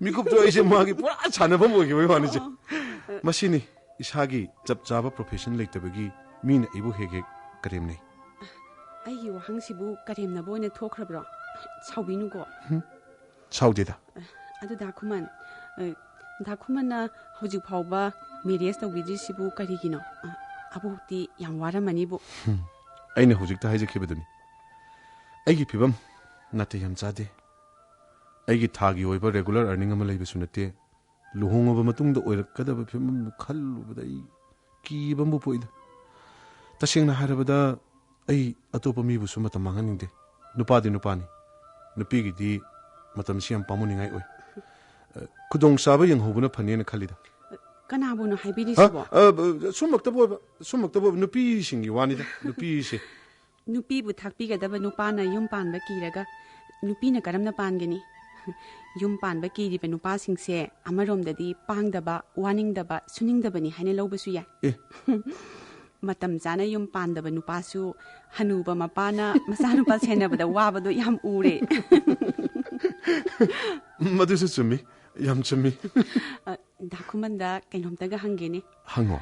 ꯃꯤꯀꯨꯞꯇꯣ ꯑꯩꯁꯦ ꯃꯥꯒꯤ ꯄꯨꯔꯥ ꯁꯥꯟꯅꯐꯝ ꯑꯣꯏꯈꯤꯕꯒꯤ ꯋꯥꯅꯤꯁꯦ ꯃꯁꯤꯅꯤ ꯏꯁꯥꯒꯤ ꯆꯞ ꯆꯥꯕ ꯄ꯭ꯔꯣꯐꯦꯁꯟ ꯂꯩꯇꯕꯒꯤ ꯃꯤꯅ ꯑꯩꯕꯨ ꯍꯦꯛ ꯍꯦꯛ ꯀꯔꯦꯝꯅꯩ ꯑꯩꯒꯤ ꯋꯥꯍꯪꯁꯤꯕꯨ ꯀꯔꯦꯝꯅꯕ ꯑꯣꯏꯅ ꯊꯣꯛꯈ꯭ꯔꯕ꯭ꯔꯣ ꯁꯥꯎꯕꯤꯅꯨꯀꯣ ꯁꯥꯎꯗꯦꯗ ꯑꯗꯨ ꯗꯥꯈꯨꯃꯟꯅ ꯍꯧꯖꯤꯛ ꯐꯥꯎꯕ ꯃꯦꯔꯤꯌꯦꯖ ꯇꯧꯕꯤꯗ꯭ꯔꯤꯁꯤꯕꯨ ꯀꯔꯤꯒꯤꯅꯣ ꯑꯕꯣꯛꯇꯤ ꯌꯥꯝ ꯋꯥꯔꯝꯃꯅꯤꯕꯨ ꯑꯩꯅ ꯍꯧꯖꯤꯛꯇ ꯍꯥꯏꯖꯈꯤꯕꯗꯨꯅꯤ ꯑꯩꯒꯤ ꯐꯤꯕꯝ ꯅꯥꯇꯩ ꯌꯥꯝ ꯆꯥꯗꯦ ꯑꯩꯒꯤ ꯊꯥꯒꯤ ꯑꯣꯏꯕ ꯔꯦꯒꯨꯂꯔ ꯑꯔꯅꯤꯡ ꯑꯃ ꯂꯩꯕꯁꯨ ꯅꯠꯇꯦ ꯂꯨꯍꯣꯡꯉꯕ ꯃꯇꯨꯡꯗ ꯑꯣꯏꯔꯛꯀꯗꯕ ꯐꯤꯕꯝꯗꯨ ꯈꯜꯂꯨꯕꯗ ꯑꯩ ꯀꯤꯕ ꯑꯃ ꯄꯣꯛꯏꯗ ꯇꯁꯦꯡꯅ ꯍꯥꯏꯔꯕꯗ ꯑꯩ ꯑꯇꯣꯞꯄ ꯃꯤꯕꯨꯁꯨ ꯃꯇꯝ ꯃꯥꯡꯍꯟꯅꯤꯡꯗꯦ ꯅꯨꯄꯥꯗꯤ ꯅꯨꯄꯥꯅꯤ ꯅꯨꯄꯤꯒꯤꯗꯤ ꯃꯇꯝꯁꯤ ꯌꯥꯝ ꯄꯥꯝꯃꯨꯅꯤꯡꯉꯥꯏ ꯑꯣꯏ ꯈꯨꯗꯣꯡꯆꯥꯕ ꯌꯦꯡꯍꯧꯕꯅ ꯐꯅꯦꯅ ꯈꯜꯂꯤꯗ ꯀꯅꯥꯕꯨꯅꯣ ꯍꯥꯏꯕꯤꯔꯤꯁꯤꯕꯣ ꯁꯨꯝꯃꯛꯇꯕ ꯑꯣꯏꯕ ꯅꯨꯄꯤꯁꯤꯡꯒꯤ ꯋꯥꯅꯤꯗ ꯅꯨꯄꯤꯁꯦ ꯅꯨꯄꯤꯕꯨ ꯊꯥꯛꯄꯤꯒꯗꯕ ꯅꯨꯄꯥꯅ ꯌꯨꯝ ꯄꯥꯟꯕ ꯀꯤꯔꯒ ꯅꯨꯄꯤꯅ ꯀꯔꯝꯅ ꯄꯥꯟꯒꯅꯤ ꯌꯨꯝ ꯄꯥꯟꯕ ꯀꯤꯔꯤꯕ ꯅꯨꯄꯥꯁꯤꯡꯁꯦ ꯑꯃꯔꯣꯝꯗꯗꯤ ꯄꯥꯡꯗꯕ ꯋꯥꯅꯤꯡꯗꯕ ꯁꯨꯅꯤꯡꯗꯕꯅꯤ ꯍꯥꯏꯅ ꯂꯧꯕꯁꯨ ꯌꯥꯏ ꯃꯇꯝ ꯆꯥꯅ ꯌꯨꯝ ꯄꯥꯟꯗꯕ ꯅꯨꯄꯥꯁꯨ ꯍꯅꯨꯕ ꯃꯄꯥꯅ ꯃꯆꯥꯅꯨꯄꯥ ꯁꯦꯟꯅꯕꯗ ꯋꯥꯕꯗꯣ ꯌꯥꯝ ꯎꯔꯦ ꯃꯗꯨꯁꯨ ꯆꯨꯝꯃꯤ ꯌꯥꯝ ꯆꯨꯝꯃꯤ ꯗꯥꯈꯨꯃꯟꯗ ꯀꯩꯅꯣꯝꯇꯒ ꯍꯪꯒꯦꯅꯦ ꯍꯪꯉꯣ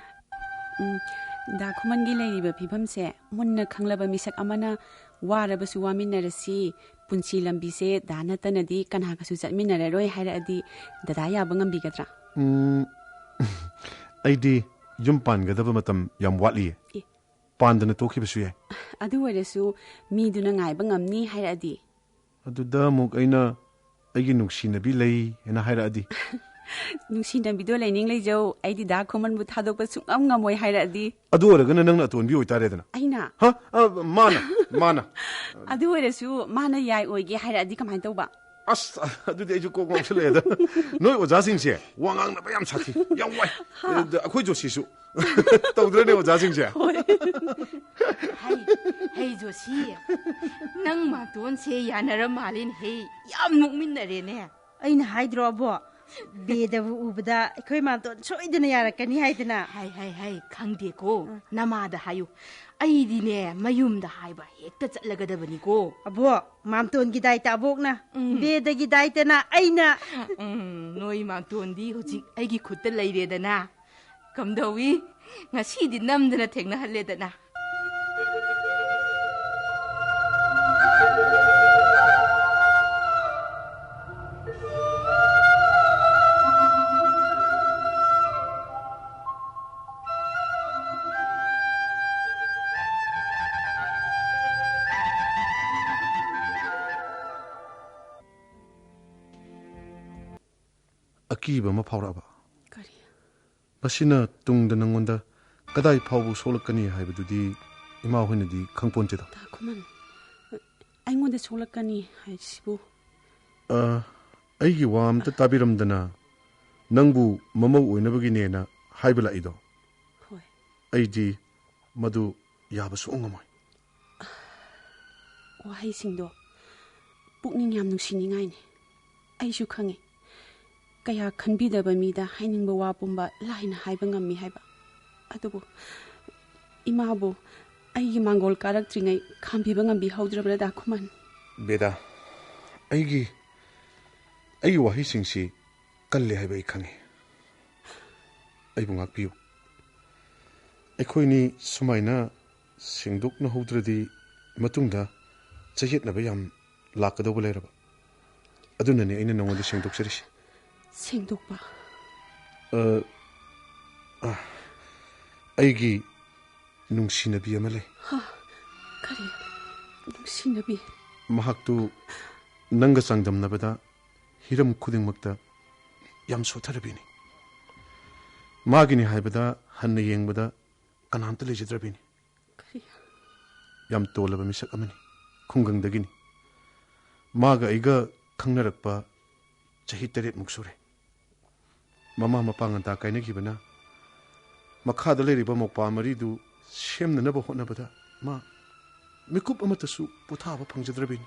ꯗꯥꯈꯨꯃꯟꯒꯤ ꯂꯩꯔꯤꯕ ꯐꯤꯕꯝꯁꯦ ꯃꯨꯟꯅ ꯈꯪꯂꯕ ꯃꯤꯁꯛ ꯑꯃꯅ 와라버수 와민나르시 분치 람비세 다나타나디 까나가수 잣민나라로이 하라디 다다야 방암비가드라 아이디 좀 반가다바 마탐 얌 왓리 반드나 토키버수 예 아두와레수 미두나 ngaibang암니 하라디 아두다 목 아이나 아이기 눅시나비 레이 해나 하라디 눅시나비도 레닝 레죠 아이디 다코만부 타독바 숭암감모이 하라디 아두와라가나 낭나 돈비 오이타레드나 아이나 마나 아두와레수 마나 야이 오이게 하라디 가만 떠봐 아스 아두디 아이주 꼭 멈출래다 너희 오자싱세 왕앙나 바얌 사키 양와이 아코이 조시수 떠드레네 오자싱세 헤이 조시 낭마 돈세 야나라 말린 헤이 얌 녹민나레네 ꯑꯩꯅ ꯍꯥꯏꯗ꯭ꯔꯣ ꯑꯕꯣ ꯕꯦꯗꯕꯨ ꯎꯕꯗ ꯑꯩꯈꯣꯏ ꯃꯥꯝꯇꯣꯟ ꯁꯣꯏꯗꯅ ꯌꯥꯔꯛꯀꯅꯤ ꯍꯥꯏꯗꯅ ꯍꯥꯏ ꯈꯪꯗꯦꯀꯣ ꯅꯃꯥꯗ ꯍꯥꯏꯌꯨ ꯑꯩꯗꯤꯅꯦ ꯃꯌꯨꯝꯗ ꯍꯥꯏꯕ ꯍꯦꯛꯇ ꯆꯠꯂꯒꯗꯕꯅꯤꯀꯣ ꯑꯕꯣ ꯃꯥꯝꯇꯣꯟꯒꯤ ꯗꯥꯏꯇ ꯑꯕꯣꯛꯅ ꯕꯦꯗꯒꯤ ꯗꯥꯏꯇꯅ ꯑꯩꯅ ꯅꯣꯏ ꯃꯥꯝꯇꯣꯟꯗꯤ ꯍꯧꯖꯤꯛ ꯑꯩꯒꯤ ꯈꯨꯠꯇ ꯂꯩꯔꯦꯗꯅ ꯀꯝꯗꯧꯏ ꯉꯁꯤꯗꯤ ꯅꯝꯗꯅ ꯊꯦꯡꯅꯍꯜꯂꯦꯗꯅ ꯑꯀꯤꯕ ꯑꯃ ꯐꯥꯎꯔꯛꯑꯕ ꯃꯁꯤꯅ ꯇꯨꯡꯗ ꯅꯪꯉꯣꯟꯗ ꯀꯗꯥꯏ ꯐꯥꯎꯕ ꯁꯣꯛꯂꯛꯀꯅꯤ ꯍꯥꯏꯕꯗꯨꯗꯤ ꯏꯃꯥ ꯍꯣꯏꯅꯗꯤ ꯑꯩꯒꯤ ꯋꯥ ꯑꯝꯇ ꯇꯥꯕꯤꯔꯝꯗꯅ ꯅꯪꯕꯨ ꯃꯃꯧ ꯑꯣꯏꯅꯕꯒꯤꯅꯦꯅ ꯍꯥꯏꯕ ꯂꯥꯛꯏꯗꯣ ꯍꯣꯏ ꯑꯩꯗꯤ ꯃꯗꯨ ꯌꯥꯕ ꯁꯨꯡꯉꯝ ꯉꯝꯃꯣꯏ ꯋꯥꯍꯩꯁꯤꯡꯗꯣ ꯄꯨꯛꯅꯤꯡ ꯌꯥꯝ ꯅꯨꯡꯁꯤꯅꯤꯡꯉꯥꯏꯅꯤ ꯑꯩꯁꯨ ꯈꯪꯉꯤ ꯀꯌꯥ ꯈꯟꯕꯤꯗꯕ ꯃꯤꯗ ꯍꯥꯏꯅꯤꯡꯕ ꯋꯥ ꯄꯨꯝꯕ ꯂꯥꯏꯅ ꯍꯥꯏꯕ ꯉꯝꯃꯤ ꯍꯥꯏꯕ ꯑꯗꯨꯕꯨ ꯏꯃꯥꯕꯨ ꯑꯩꯒꯤ ꯃꯥꯡꯒꯣꯜ ꯀꯥꯔꯛꯇ꯭ꯔꯤꯉꯩ ꯈꯥꯝꯕꯤꯕ ꯉꯝꯕꯤꯍꯧꯗ꯭ꯔꯕ꯭ꯔꯥ ꯗꯥꯈꯨꯃꯟ ꯕꯦꯗꯥ ꯑꯩꯒꯤ ꯋꯥꯍꯩꯁꯤꯡꯁꯤ ꯀꯜꯂꯦ ꯍꯥꯏꯕ ꯑꯩ ꯈꯪꯉꯤ ꯑꯩꯕꯨ ꯉꯥꯛꯄꯤꯌꯨ ꯑꯩꯈꯣꯏꯅꯤ ꯁꯨꯃꯥꯏꯅ ꯁꯦꯡꯗꯣꯛꯅꯍꯧꯗ꯭ꯔꯗꯤ ꯃꯇꯨꯡꯗ ꯆꯌꯦꯠꯅꯕ ꯌꯥꯝ ꯂꯥꯛꯀꯗꯧꯕ ꯂꯩꯔꯕ ꯑꯗꯨꯅꯅꯦ ꯑꯩꯅ ꯅꯉꯣꯟꯗ ꯁꯦꯡꯗꯣꯛꯆꯔꯤꯁꯤ ꯁꯦꯡꯗꯣꯛꯄ ꯑꯩꯒꯤ ꯅꯨꯡꯁꯤꯅꯕꯤ ꯑꯃ ꯂꯩ ꯀꯔꯤ ꯅꯨꯡꯁꯤꯅꯕꯤ ꯃꯍꯥꯛꯇꯨ ꯅꯪꯒ ꯆꯥꯡꯗꯝꯅꯕꯗ ꯍꯤꯔꯝ ꯈꯨꯗꯤꯡꯃꯛꯇ ꯌꯥꯝ ꯁꯣꯊꯔꯕꯤꯅꯤ ꯃꯥꯒꯤꯅꯤ ꯍꯥꯏꯕꯗ ꯍꯟꯅ ꯌꯦꯡꯕꯗ ꯀꯅꯥꯝꯇ ꯂꯩꯖꯗ꯭ꯔꯕꯤꯅꯤ ꯌꯥꯝ ꯇꯣꯜꯂꯕ ꯃꯤꯁꯛ ꯑꯃꯅꯤ ꯈꯨꯡꯒꯪꯗꯒꯤꯅꯤ ꯃꯥꯒ ꯑꯩꯒ ꯈꯪꯅꯔꯛꯄ ꯆꯍꯤ 8 ꯁꯨꯔꯦ ꯃꯃꯥ ꯃꯄꯥ ꯉꯟꯇꯥ ꯀꯥꯏꯅꯈꯤꯕꯅ ꯃꯈꯥꯗ ꯂꯩꯔꯤꯕ ꯃꯧꯄꯥ ꯃꯔꯤꯗꯨ ꯁꯦꯝꯅꯅꯕ ꯍꯣꯠꯅꯕꯗ ꯃꯥ ꯃꯤꯀꯨꯞ ꯑꯃꯠꯇꯁꯨ ꯄꯣꯊꯥꯕ ꯐꯪꯖꯗ꯭ꯔꯕꯤꯅꯤ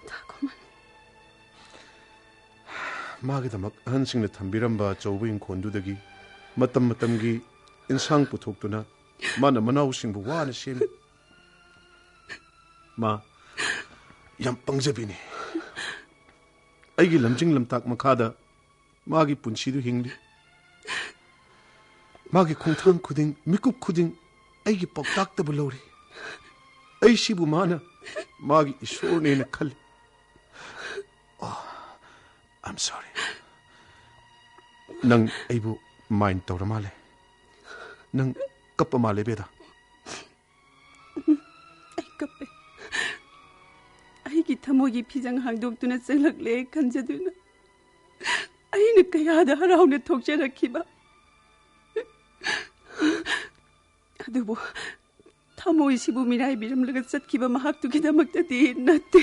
ꯃꯥꯒꯤꯗꯃꯛ ꯑꯍꯟꯁꯤꯡꯅ ꯊꯝꯕꯤꯔꯝꯕ ꯑꯆꯧꯕ ꯏꯪꯈꯣꯜꯗꯨꯗꯒꯤ ꯃꯇꯝ ꯃꯇꯝꯒꯤ ꯏꯟꯁꯥꯡ ꯄꯨꯊꯣꯛꯇꯨꯅ ꯃꯥꯅ ꯃꯅꯥꯎꯁꯤꯡꯕꯨ ꯋꯥꯅ ꯁꯦꯝꯃꯤ ꯃꯥ ꯌꯥꯝ ꯄꯪꯖꯕꯤꯅꯤ ꯑꯩꯒꯤ ꯂꯝꯖꯤꯡ ꯂꯝꯇꯥꯛ ꯃꯈꯥꯗ ꯃꯥꯒꯤ ꯄꯨꯟꯁꯤꯗꯨ ꯍꯤꯡꯂꯤ ꯃꯥꯒꯤ ꯈꯣꯡꯊꯥꯡ ꯈꯨꯗꯤꯡ ꯃꯤꯀꯨꯞ ꯈꯨꯗꯤꯡ ꯑꯩꯒꯤ ꯄꯥꯎꯇꯥꯛꯇꯕꯨ ꯂꯧꯔꯤ ꯑꯩ ꯁꯤꯕꯨ ꯃꯥꯅ ꯃꯥꯒꯤ ꯏꯁꯣꯔꯅꯦꯅ ꯈꯜꯂꯤ I'm sorry ꯅꯪ ꯑꯩꯕꯨ ꯃꯥꯏꯟ ꯇꯧꯔ ꯃꯥꯜꯂꯦ ꯅꯪ ꯀꯞꯄ ꯃꯥꯜꯂꯦ ꯕꯦꯗꯥ ꯑꯩ ꯀꯞꯄꯦ ꯑꯩꯒꯤ ꯊꯃꯣꯏꯒꯤ ꯐꯤꯖꯪ ꯍꯥꯡꯗꯣꯛꯇꯨꯅ ꯆꯪꯂꯛꯂꯦ ꯈꯟꯖꯗꯨꯅ ꯑꯩꯅ ꯀꯌꯥꯗ ꯍꯔꯥꯎꯅ ꯊꯣꯛꯆꯔꯛꯈꯤꯕ ꯑꯗꯨꯕꯨ ꯊꯃꯣꯏꯁꯤꯕꯨ ꯃꯤꯔꯥꯏꯕꯤꯔꯝꯂꯒ ꯆꯠꯈꯤꯕ ꯃꯍꯥꯛꯇꯨꯒꯤꯗꯃꯛꯇꯗꯤ ꯅꯠꯇꯦ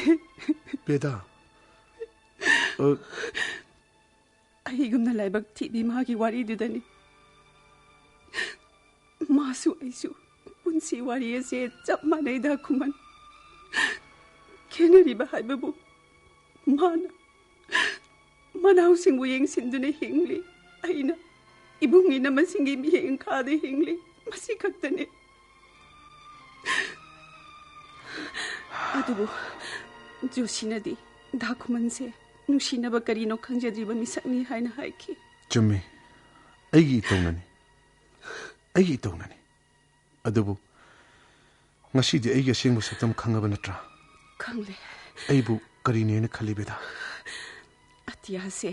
ꯕꯦꯗꯥ ꯑꯩꯒꯨꯝꯅ ꯂꯥꯏꯕꯛ ꯊꯤꯕꯤ ꯃꯥꯒꯤ ꯋꯥꯔꯤꯗꯨꯗꯅꯤ ꯃꯥꯁꯨ ꯑꯩꯁꯨ ꯄꯨꯟꯁꯤ ꯋꯥꯔꯤ ꯑꯁꯦ ꯆꯞ ꯃꯥꯟꯅꯩꯗ ꯈꯨꯃꯟ ꯈꯦꯅꯔꯤꯕ ꯍꯥꯏꯕꯕꯨ ꯃꯥꯅ ꯃꯅꯥꯎꯁꯤꯡꯕꯨ ꯌꯦꯡꯁꯤꯟꯗꯨꯅ ꯍꯤꯡꯂꯤ ꯑꯩꯅ ꯏꯕꯨꯡ ꯏꯅꯝꯃꯁꯤꯡꯒꯤ ꯃꯤꯠꯌꯦꯡꯈꯥꯗ ꯍꯤꯡꯂꯤ ꯃꯁꯤ ꯈꯛꯇꯅꯤ ꯑꯗꯨꯕꯨ ꯖꯣꯁꯤꯅꯗꯤ ꯗꯥꯈꯨꯃꯟꯁꯦ ꯅꯨꯡꯁꯤꯅꯕ ꯀꯔꯤꯅꯣ ꯈꯪꯖꯗ꯭ꯔꯤꯕ ꯃꯤꯁꯛꯅꯤ ꯍꯥꯏꯅ ꯍꯥꯏꯈꯤ ꯆꯨꯝꯃꯤ ꯑꯩꯒꯤ ꯏꯇꯧꯅꯅꯤ ꯑꯗꯨꯕꯨ ꯉꯁꯤꯗꯤ ꯑꯩꯒꯤ ꯑꯁꯦꯡꯕ ꯁꯛꯇꯝ ꯈꯪꯉꯕ ꯅꯠꯇ꯭ꯔꯥ ꯈꯪꯂꯦ ꯑꯩꯕꯨ ꯀꯔꯤꯅꯦꯅ ꯈꯜꯂꯤ ꯕꯦꯗꯥ ꯑꯇꯤꯌꯥꯁꯦ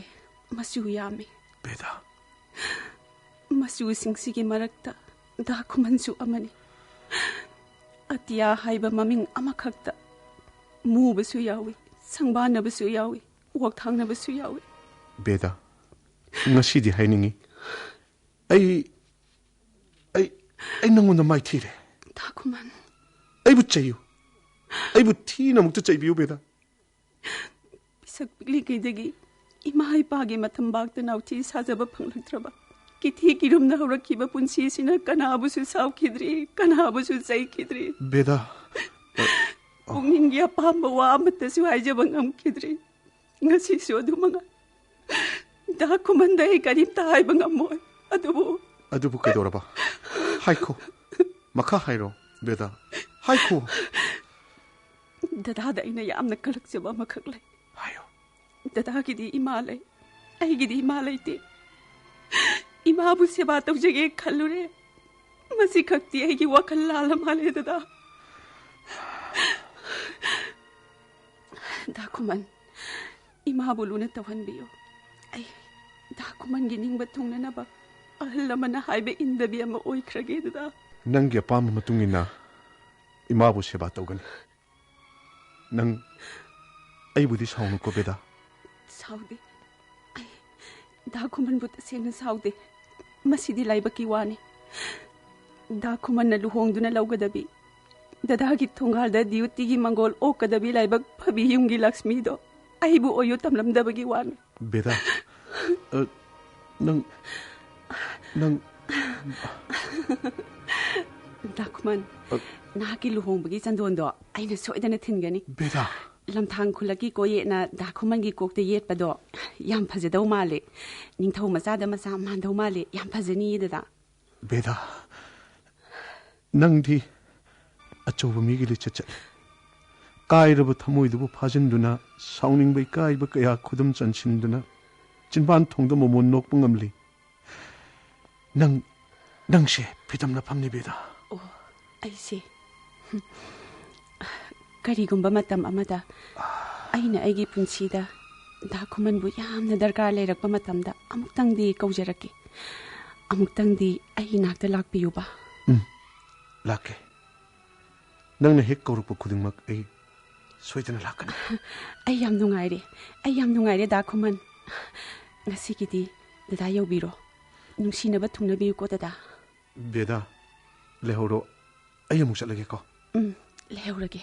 ꯃꯆꯨ ꯌꯥꯝꯃꯤ ꯕꯦꯗꯥ ꯃꯆꯨꯁꯤꯡꯁꯤꯒꯤ ꯃꯔꯛꯇ ꯗꯥꯈꯨꯃꯟꯁꯨ ꯑꯃꯅꯤ ꯑꯇꯤꯌꯥ ꯍꯥꯏꯕ ꯃꯃꯤꯡ ꯑꯃꯈꯛꯇ ꯃꯨꯕꯁꯨ ꯌꯥꯎꯏ ꯁꯪꯕꯥꯟꯅꯕꯁꯨ ꯌꯥꯎꯏ ꯋꯥꯛꯊꯥꯡꯅꯕꯁꯨ ꯌꯥꯎꯏ ꯕꯦꯗꯥ ꯉꯁꯤꯗꯤ ꯍꯥꯏꯅꯤꯡꯉꯤ ꯑꯩ ꯅꯪꯉꯣꯟꯗ ꯃꯥꯏꯊꯤꯔꯦ ꯗꯥꯈꯨꯃꯟ ꯑꯩꯕꯨ ꯆꯩꯌꯨ ꯑꯩꯕꯨ ꯊꯤꯅ ꯑꯃꯨꯛꯇ ꯆꯩꯕꯤꯌꯨ ꯕꯦꯗꯥ ꯄꯤꯁꯛ ꯄꯤꯛꯂꯤꯉꯩꯗꯒꯤ ꯏꯃꯥ ꯏꯄꯥꯒꯤ ꯃꯊꯝꯕꯥꯛꯇ ꯅꯥꯎꯊꯤ ꯁꯥꯖꯕ ꯐꯪꯂꯛꯇ꯭ꯔꯕ ꯀꯤꯊꯤ ꯀꯤꯔꯨꯝꯅ ꯍꯧꯔꯛꯈꯤꯕ ꯄꯨꯟꯁꯤꯁꯤꯅ ꯀꯅꯥꯕꯨꯁꯨ ꯁꯥꯎꯈꯤꯗ꯭ꯔꯤ ꯀꯅꯥꯕꯨꯁꯨ ꯆꯩꯈꯤꯗ꯭ꯔꯤ ꯕꯦꯗꯥ ꯄꯨꯛꯅꯤꯡꯒꯤ ꯑꯄꯥꯝꯕ ꯋꯥ ꯑꯃꯠꯇꯁꯨ ꯍꯥꯏꯖꯕ ꯉꯝꯈꯤꯗ꯭ꯔꯤ ꯉꯁꯤꯁꯨ ꯑꯗꯨꯃꯉꯥꯏ ꯗꯥꯈꯨꯃꯟꯗ ꯑꯩ ꯀꯔꯤꯝꯇ ꯍꯥꯏꯕ ꯉꯝꯃꯣꯏ ꯑꯗꯨꯕꯨ ꯀꯩꯗꯧꯔꯕ ꯍꯥꯏꯈꯣ ꯃꯈꯥ ꯍꯥꯏꯔꯣ ꯕꯦꯗꯥ ꯍꯥꯏꯈꯣ ꯗꯗꯥꯗ ꯑꯩꯅ ꯌꯥꯝꯅ ꯀꯜꯂꯛꯆꯕ ꯑꯃꯈꯛ ꯂꯩ ꯍꯥꯏꯌꯣ ꯗꯗꯥꯒꯤꯗꯤ ꯏꯃꯥ ꯂꯩ ꯑꯩꯒꯤꯗꯤ ꯏꯃꯥ ꯂꯩꯇꯦ 이마부 세바 떡저게 칼로레 마시 각디 애기 와칼 라라 말레다다 다쿠만 이마부 루네 떠환비요 아이 다쿠만 기닝바 통나나바 알라마나 하이베 인다비 아마 오이크라게다다 낭게 빠마 마뚱이나 이마부 세바 떡은 낭 아이부디 사오는 거베다 사우데 아이 다쿠만부터 세는 사우데 마시디 라이바키 와니 다쿠만나 루홍두나 라우가다비 다다기 통갈다 디우티기 망골 오카다비 라이박 파비 융기 락스미도 아이부 오요 탐람다바기 와니 베다 ꯅꯪ ꯗꯥꯀꯨꯃꯟ ꯅꯍꯥꯛꯀꯤ ꯂꯨꯍꯣꯡꯕꯒꯤ ꯆꯟꯗꯣꯟꯗꯣ ꯑꯩꯅ ꯁꯣꯏꯗꯅ ꯊꯤꯟꯒꯅꯤ ꯕꯦꯗꯥ ꯂꯝꯊꯥꯡ ꯈꯨꯜꯂꯛꯀꯤ ꯀꯣꯌꯦꯠꯅ ꯗꯥꯀꯨꯃꯟꯒꯤ ꯀꯣꯛꯇ ꯌꯦꯠꯄꯗꯣ ꯌꯥꯝ ꯐꯖꯗꯧ ꯃꯥꯜꯂꯦ ꯅꯤꯡꯊꯧ ꯃꯆꯥꯗ ꯃꯆꯥ ꯃꯥꯟꯗꯧ ꯃꯥꯜꯂꯦ ꯌꯥꯝ ꯐꯖꯅꯤꯌꯦ ꯗꯗꯥ ꯕꯦꯗꯥ ꯅꯪꯗꯤ ꯑꯆꯧꯕ ꯃꯤꯒꯤ ꯂꯤꯆꯠ ꯆꯠꯂꯤ ꯀꯥꯏꯔꯕ ꯊꯃꯣꯏꯗꯨꯕꯨ ꯐꯥꯖꯤꯟꯗꯨꯅ ꯁꯥꯎꯅꯤꯡꯕ ꯏꯀꯥꯏꯕ ꯀꯌꯥ ꯈꯨꯗꯨꯝ ꯆꯟꯁꯤꯟꯗꯨꯅ ꯆꯤꯟꯕꯥꯟ ꯊꯣꯡꯗ ꯃꯣꯃꯣꯟ ꯅꯣꯛꯄ ꯉꯝꯂꯤ ꯅꯪꯁꯦ ꯐꯤꯗꯝ ꯂꯥꯐꯝꯅꯤ ꯕꯦꯗꯥ ꯑꯣ ꯑꯩꯁꯦ ꯀꯔꯤꯒꯨꯝꯕ ꯃꯇꯝ ꯑꯃꯗ ꯑꯩꯅ ꯑꯩꯒꯤ ꯄꯨꯟꯁꯤꯗ ꯗꯥꯀꯨꯃꯟꯕꯨ ꯌꯥꯝꯅ ꯗꯔꯀꯥꯔ ꯂꯩꯔꯛꯄ ꯃꯇꯝꯗ ꯑꯃꯨꯛꯇꯪꯗꯤ ꯀꯧꯖꯔꯛꯀꯦ ꯑꯃꯨꯛꯇꯪꯗꯤ ꯑꯩꯒꯤ ꯅꯥꯛꯇ ꯂꯥꯛꯄꯤꯌꯨꯕ ꯂꯥꯛꯀꯦ ꯅꯪꯅ ꯍꯦꯛ ꯀꯧꯔꯛꯄ ꯈꯨꯗꯤꯡꯃꯛ ꯑꯩ ꯁꯣꯏꯗꯅ ꯂꯥꯛꯀꯅꯤ ꯑꯩ ꯌꯥꯝ ꯅꯨꯡꯉꯥꯏꯔꯦ ꯗꯥꯀꯨꯃꯟ ꯉꯁꯤꯒꯤꯗꯤ ꯗꯗꯥ ꯌꯧꯕꯤꯔꯣ ꯅꯨꯡꯁꯤꯅꯕ ꯊꯨꯡꯅꯕꯤꯌꯨꯀꯣ ꯗꯗꯥ ꯕꯦꯗꯥ ꯂꯩꯍꯧꯔꯣ ꯑꯩ ꯑꯃꯨꯛ ꯆꯠꯂꯒꯦꯀꯣ ꯂꯩꯍꯧꯔꯒꯦ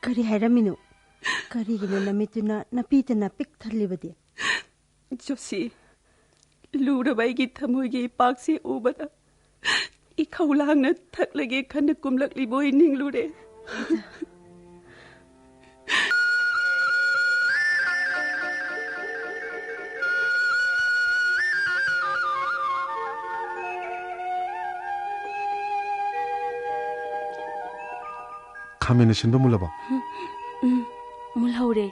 ꯀꯔꯤ ꯍꯥꯏꯔꯝꯃꯤꯅꯣ ꯀꯔꯤꯒꯤꯅꯣ ꯅꯃꯤꯠꯇꯨꯅ ꯅꯄꯤꯇꯅ ꯄꯤꯛ ꯊꯜꯂꯤꯕꯗꯤ ꯖꯣꯁꯤ ꯂꯨꯔꯕ ꯑꯩꯒꯤ ꯊꯃꯣꯏꯒꯤ ꯏꯄꯥꯛꯁꯤ ꯎꯕꯗ 이카우 랑나 탁락에 칸나 꿈락리 보이닝 루레 카메는 신도 몰라봐 몰라오래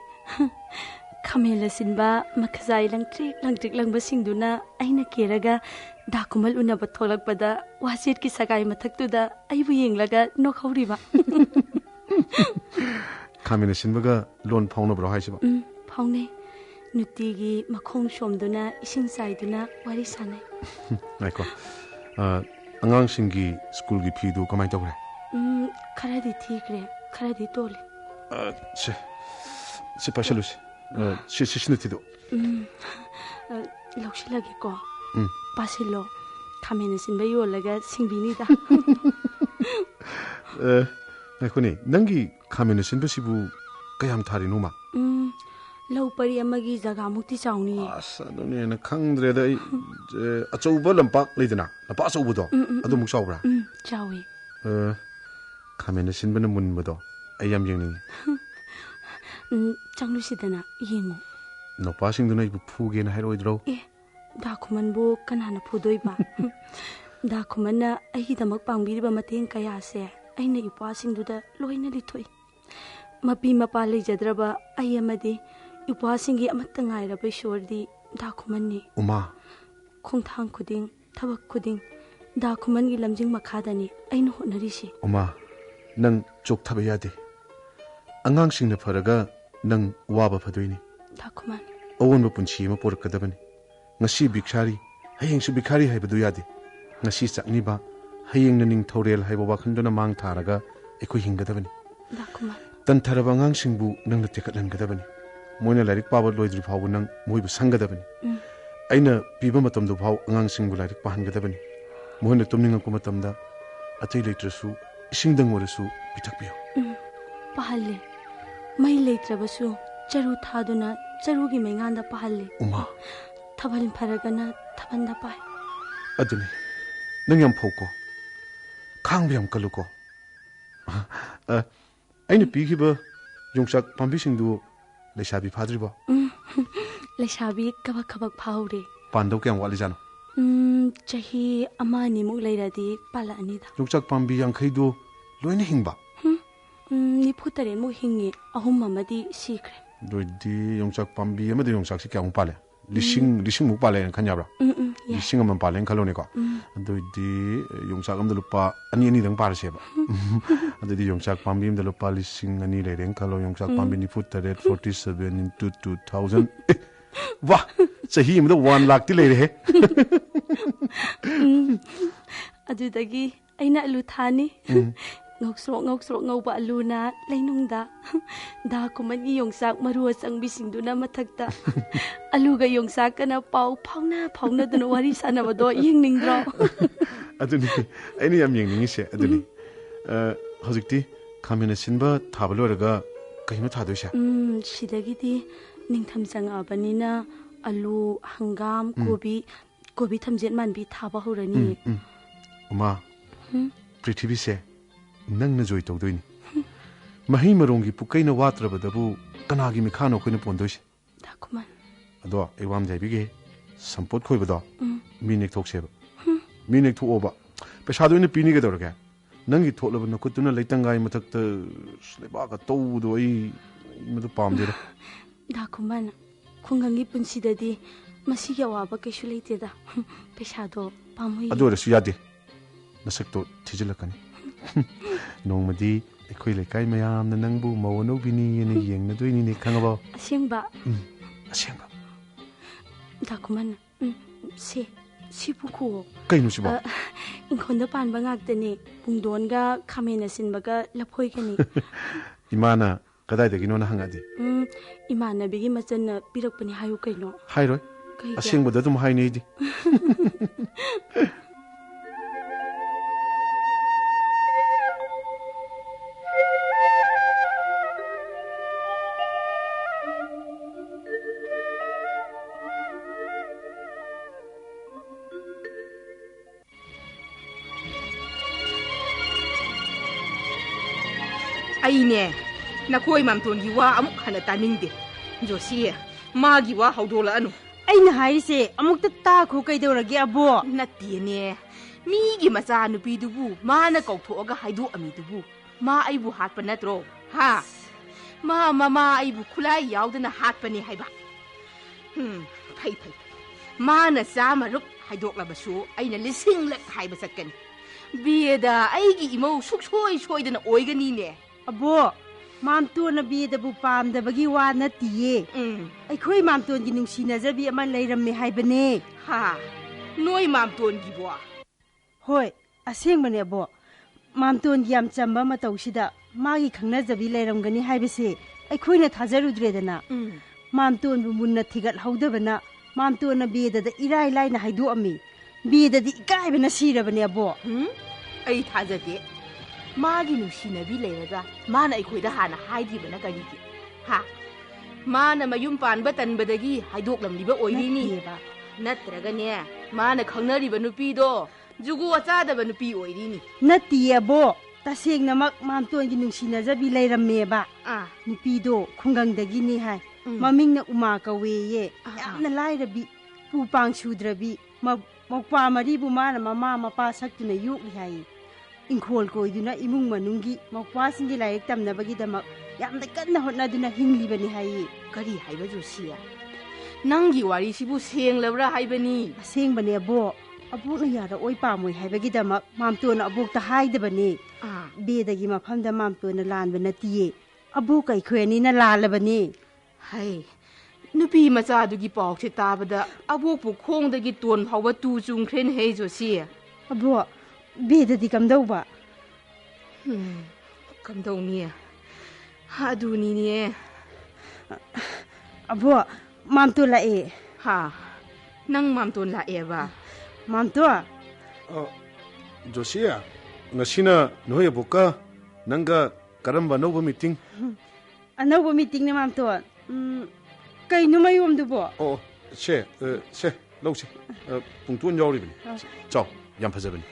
카멜라 신바 마카자이 랑트릭 랑바싱두나 아이나 케라가 다쿠말 우나바 톨락바다 와시ꯠ키 사가이 마탁두다 아이부 옌라가 노카우리바 카메는 신바가 론 파우너브로 하이시바 파우네 누티기 마콩 숑두나 이싱사이두나 와리 사네 아이코 안강신기 스쿨기 피도 그만 떠그래 카라디 티그래 카라디 톨레 시 파샬루시 시시누티도 럭실라게को 파실로 카메는 신바 요라가 싱비니다 나코니 낭기 카메는 신바시부 까얌 타리노마 लौपरी अमगी जगह मुक्ति चाउनी आसा दोने खंद्रेदा अचौबा लंपाक लेदना लंपा अचौबदो अदु मुक चाउब्रा चावे खामेन सिनबन मुनबदो अयम यंगनी चांगलुसिदना येंगो नोपासिंगदुना इबु फुगेना हाइरोइद्रो ए दाखुमनबु कनाना फुदोइबा दाखुमनना अहिदमक पांगबिरिबा मतें कयासे अइना इपासिंगदुदा लोइना लिथोइ मपी मपा लेजद्रबा अयमदि इपासिंगी अमत्ता ngairaba ishordi दाखुमननि उमा खोंथांग खुदिंग थबक खुदिंग दाखुमनगी लमजिंग मखादनि अइना होनरिसि उमा नंग चोकथबा यादे अंगांसिंगना फरगा नंग वाबा फदोइनि दाखुमन अवनबा पुंछि म पोरकदबनि ngasi भिक्षारी हयेंसु भिखारी हाइबदु यादे ngasi चकनिबा हयेंना निंग थौरेल हाइबा वाखंदना मांग थारगा एखोइ हिंगदबनि दाखुमन तंथरबा अंगांसिंगबु नंगना तेकटलनगदबनि मोइना लाइरिक पाबा लोइद्रि फावबु नंग मोइबु संगदबनि अइना पीबा मतमदु फाव अंगांसिंगबु लाइरिक पाहनगदबनि मोइना तुमनिंगकु मतमदा अतै लेत्रसु इसिंगदंग ओरसु पिथकपियो पहले मै लेत्रबसु चरु थादुना चरुगी मैंगांदा पहले उमा थबल फरगना थबंदा पाय अदुनि नंग यम फौको खांग यम कलुको अइना पीखिबा योंसाक पांबिसिंगदु लेसाबी फाद्रिबो लेसाबी कबक कबक फाउरे पांदौ क्याम वाली जानो चही अमानी मुक लेरादी पालानिदा योंसाक पांबी यांखैदो लोइना हिंगबा निफुतरे मुक हिंगे अहुम अमदी सीख्रे दोइदी योंसाक पांबी अमदि योंसाक से क्याम पाले लिसिंग मुक पाले खन्याब्रा लिसिंग अमन पाले खलोनेको दोइदी योंसाक अमद लुपा अनि अनि दंग पारसेबा अदुदी योंसाक पांबी अमद लुपा लिसिंग अनि लेरें खलो योंसाक पांबी निफुतरे 47 into 2000 वाह सही अमद 1 लाख ति लेरे हे अदुदगी अइना अलु थानी ngok ngauba aluna leinungda da kumani yongsak maru changbisingbduna mathakta aluga yongsak kana pau phauna duna wari sanabado yengningdro aduni ani yam yengningi se aduni ꯍꯧꯖꯤꯛꯇꯤ ꯈꯥꯃꯦꯟ ꯑꯁꯤꯟꯕ ꯊꯥꯕ ꯂꯣꯏꯔꯒ ꯀꯩꯅꯣ ꯊꯥꯗꯣꯏꯁꯦ? 시댁이디 닝탐 장아버니나 알루 한감 고비 탐jet만 비 타바 호라니. 엄마, 프리티비세 ꯅꯪꯅ ꯖꯣꯏ ꯇꯧꯗꯣꯏꯅꯤ. ꯃꯍꯩ ꯃꯔꯣꯡꯒꯤ ꯄꯨꯀꯩꯅ ꯋꯥꯠꯇ꯭ꯔꯕꯗꯕꯨ ꯀꯅꯥꯒꯤ ꯃꯤꯈꯥꯅꯣ ꯑꯩꯈꯣꯏꯅ ꯄꯣꯟꯗꯣꯏꯁꯦ? 다구만. ꯑꯗꯣ ꯑꯩ ꯋꯥꯝ ꯌꯥꯏꯕꯤꯒꯦ. ꯁꯝꯄꯣꯠ ꯈꯣꯏꯕꯗꯣ ꯃꯤ ꯅꯦꯛꯊꯣꯛꯁꯦꯕ. ꯃꯤ ꯅꯦꯛꯊꯣꯛꯑꯣꯕ. ꯄꯩꯁꯥꯗꯣ ꯑꯩꯅ ꯄꯤꯅꯤꯒꯗꯧꯔꯒꯦ. ꯅꯪꯒꯤ ꯊꯣꯛꯂꯕ ꯅꯈꯨꯠꯇꯨꯅ ꯂꯩꯇꯪꯒꯥꯏ ꯃꯊꯛꯇ ꯂꯩꯕꯥꯛꯀ ꯇꯧꯕꯗꯣ ꯑꯩ ꯃꯗꯨ ꯄꯥꯝꯗꯦꯗ. 다구만. ꯈꯨꯡꯒꯪꯒꯤ ꯄꯨꯟꯁꯤꯗꯗꯤ ꯃꯁꯤꯒꯤ ꯑꯋꯥꯕ ꯀꯩꯁꯨ ꯂꯩꯇꯦꯗ. ꯄꯩꯁꯥꯗꯣ ꯄꯥꯝꯃꯨꯏ. ꯑꯗꯨ ꯑꯣꯏꯔꯁꯨ ꯌꯥꯗꯦ. ꯅꯁꯛꯇꯣ ꯊꯤꯖꯤꯜꯂꯛꯀꯅꯤ. ꯅꯣꯡꯃꯗꯤ ꯑꯩꯈꯣꯏ ꯂꯩꯀꯥꯏ ꯃꯌꯥꯝꯅ ꯅꯪꯕꯨ ꯃꯧ ꯑꯅꯧꯕꯤꯅꯤꯅ ꯌꯦꯡꯅꯗꯣꯏꯅꯤꯅꯦ ꯈꯪꯉꯕꯣ? ꯑꯁꯦꯡꯕ? ꯑꯁꯦꯡꯕ. 다구만. 시부고. ꯀꯩꯅꯣ ꯁꯤꯕꯣ? ꯏꯪꯈꯣꯜꯗ ꯄꯥꯟꯕ ꯉꯥꯛꯇꯅꯦ. ꯄꯨꯡꯗꯣꯟꯒ ꯈꯥꯃꯦꯟ ꯑꯁꯤꯟꯕꯒ ꯂꯐꯣꯏꯒꯅꯤ. 이마나 그다이더기노나 한가디. 이마나비기 맞잖아 비럭분이 하요 그이노. 하이로이. 아싱보다 좀 하이네이디. 아이네. 나코이 맘돈기 와 아무 하나 따닝데. 조시 마기 와 하우돌라노. 아이나 하이세 아무것도 따고 그이더라기 아보. 나띠네. 미기 마자 누비두부 마나 꺾토가 하이도 아미두부. 마 아이부 핫파 나트로. 하. 마 아이부 쿨라이 야우드나 핫파니 하이바. 파이. 마나 사마룩 하이독라바수 아이나 리싱락 하이바 sakkan. 비에다 아이기 이모 숙소이소이드나 오이가니네. 아보. 맘또나 비에다부 ꯄꯥꯝꯗꯕꯒꯤ 와 ꯅꯠꯇꯤꯌꯦ. ꯑꯩꯈꯣꯏ ꯃꯥꯝꯇꯣꯟꯒꯤ ꯅꯨꯡꯁꯤꯅꯖꯕꯤ ꯑꯃ ꯂꯩꯔꯝꯃꯦ ꯍꯥꯏꯕꯅꯦ. ꯍꯥ. ꯅꯣꯏ ꯃꯥꯝꯇꯣꯟꯒꯤꯕꯣ? ꯍꯣꯏ, ꯑꯁꯦꯡꯕꯅꯦ ꯑꯕꯣ. ꯃꯥꯝꯇꯣꯟꯒꯤ ꯌꯥꯝ ꯆꯝꯕ ꯃꯇꯧꯁꯤꯗ ꯃꯥꯒꯤ ꯈꯪꯅꯖꯕꯤ ꯂꯩꯔꯝꯒꯅꯤ ꯍꯥꯏꯕꯁꯦ ꯑꯩꯈꯣꯏꯅ ꯊꯥꯖꯔꯨꯗ꯭ꯔꯦꯗꯅ. ꯃꯥꯝꯇꯣꯟꯕꯨ ꯃꯨꯟꯅ ꯊꯤꯒꯠꯍꯧꯗꯕꯅ ꯃꯥꯝꯇꯣꯟꯅ ꯕꯦꯗꯗ ꯏꯔꯥꯏ ꯂꯥꯏꯅ ꯍꯥꯏꯗꯣꯛꯑꯝꯃꯤ. ꯕꯦꯗꯗꯤ ꯏꯀꯥꯏꯕꯅ ꯁꯤꯔꯕꯅꯦ ꯑꯕꯣ. ꯑꯩ ꯊꯥꯖꯗꯦ. 마기 누시나비 레라가 마나 이코이다 하나 하이디버나 가리기. 하. 마나 마윰 빤바 딴바다기 하이독람리바 오이리니. 나트라가네. 마나 강나리바 누피도 주고 와짜다바 누피 오이리니. 나띠에 아보. 따생나막 맘돈기 누시나자비 레람메바. 누피도 콩강다기니 하이. 마밍나 우마가 웨예. 얌나 라이라비 부빵 슈드라비. 먹파 마리부 마나 마마 마파 삭투나 욕리 하이. ꯏꯪꯈꯣꯜ ꯀꯣꯏꯗꯨꯅ ꯏꯃꯨꯡ ꯃꯅꯨꯡꯒꯤ ꯃꯧꯄ꯭ꯋꯥꯁꯤꯡꯒꯤ ꯂꯥꯏꯔꯤꯛ ꯇꯝꯅꯕꯒꯤꯗꯃꯛ ꯌꯥꯝꯅ ꯀꯟꯅ ꯍꯣꯠꯅꯗꯨꯅ ꯍꯤꯡꯂꯤꯕꯅꯤ ꯍꯥꯏꯌꯦ. ꯀꯔꯤ ꯍꯥꯏꯕ ꯖꯣꯁꯤꯌꯥ? ꯅꯪꯒꯤ ꯋꯥꯔꯤꯁꯤꯕꯨ ꯁꯦꯡꯂꯕ꯭ꯔꯥ ꯍꯥꯏꯕꯅꯤ? ꯑꯁꯦꯡꯕꯅꯦ ꯑꯕꯣ. ꯑꯕꯣꯛꯅ ꯌꯥꯔꯛꯑꯣꯏ ꯄꯥꯝꯃꯣꯏ ꯍꯥꯏꯕꯒꯤꯗꯃꯛ ꯃꯥꯝꯇꯣꯟꯅ ꯑꯕꯣꯛꯇ ꯍꯥꯏꯗꯕꯅꯦ. ꯕꯦꯗꯒꯤ ꯃꯐꯝꯗ ꯃꯥꯝꯇꯣꯟꯅ ꯂꯥꯟꯕ ꯅꯠꯇꯤꯌꯦ. ꯑꯕꯣꯛ ꯑꯩꯈꯣꯏ ꯑꯅꯤꯅ ꯂꯥꯜꯂꯕꯅꯦ. ꯍꯩ, ꯅꯨꯄꯤ ꯃꯆꯥꯗꯨꯒꯤ ꯄꯥꯎꯁꯦ ꯇꯥꯕꯗ ꯑꯕꯣꯛꯄꯨ ꯈꯣꯡꯗꯒꯤ ꯇꯣꯟ ꯐꯥꯎꯕ ꯇꯨ ꯆꯨꯡꯈ꯭ꯔꯦꯅ ꯍꯦ ꯖꯣꯁꯤ. ꯑꯕꯣ, ꯕꯦꯗꯗꯤ ꯀꯝꯗꯧꯕ? ꯀꯝꯗꯧꯅꯤ? ꯑꯗꯨꯅꯤꯅꯦ. ꯑꯕꯣ, ꯃꯥꯝꯇꯣꯟ ꯂꯥꯛꯑꯦ. ꯍꯥ, ꯅꯪ ꯃꯥꯝꯇꯣꯟ ꯂꯥꯛꯑꯦꯕ? ꯃꯥꯝꯇꯣꯟ? 조시야, ngасina noy aboka nanga karamba anouba meeting? anouba meetingne 맘ꯇꯣꯟ. ꯀꯩꯅꯣ ꯃꯌꯣꯝꯗꯨꯕꯣ? ꯁꯦ ꯂꯧꯁꯦ. ꯄꯨꯡꯇꯣꯟ ꯌꯥꯎꯔꯤꯕꯅꯤ. ꯆꯥꯎ, ꯌꯥꯝ ꯐꯖꯕꯅꯤ.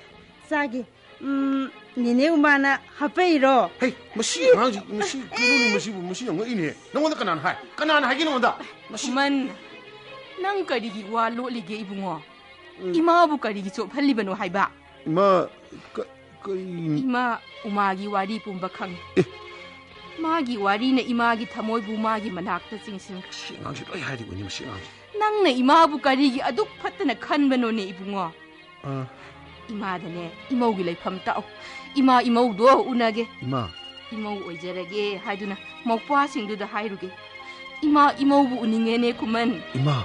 ꯆꯥꯒꯦ. 네네 우마나 하페이로. 헤이, 마시 아지, 마시 그러니 마시 영어이네. 너한테 까난 하기 너한테. 만, 난 까리기 와 로리게 이붕어. 이마부 까리기 좀 팔리버노 하이바. 이마 우마기 와리 뿜바캉. 마기 와리네 이마기 타모이부 마기 만학다 징싱. 시앙시 로이 하이디고 니 시앙시. 낭네 이마부 까리기 아둑 파트나 칸바노네 이붕어. 이마다네 이모기 레이팜 따오. 이모도 우나게. 이모 오이저라게 하이두나 먹부하싱두다 하이루게. 이모부 우닝에네 구만. 이마.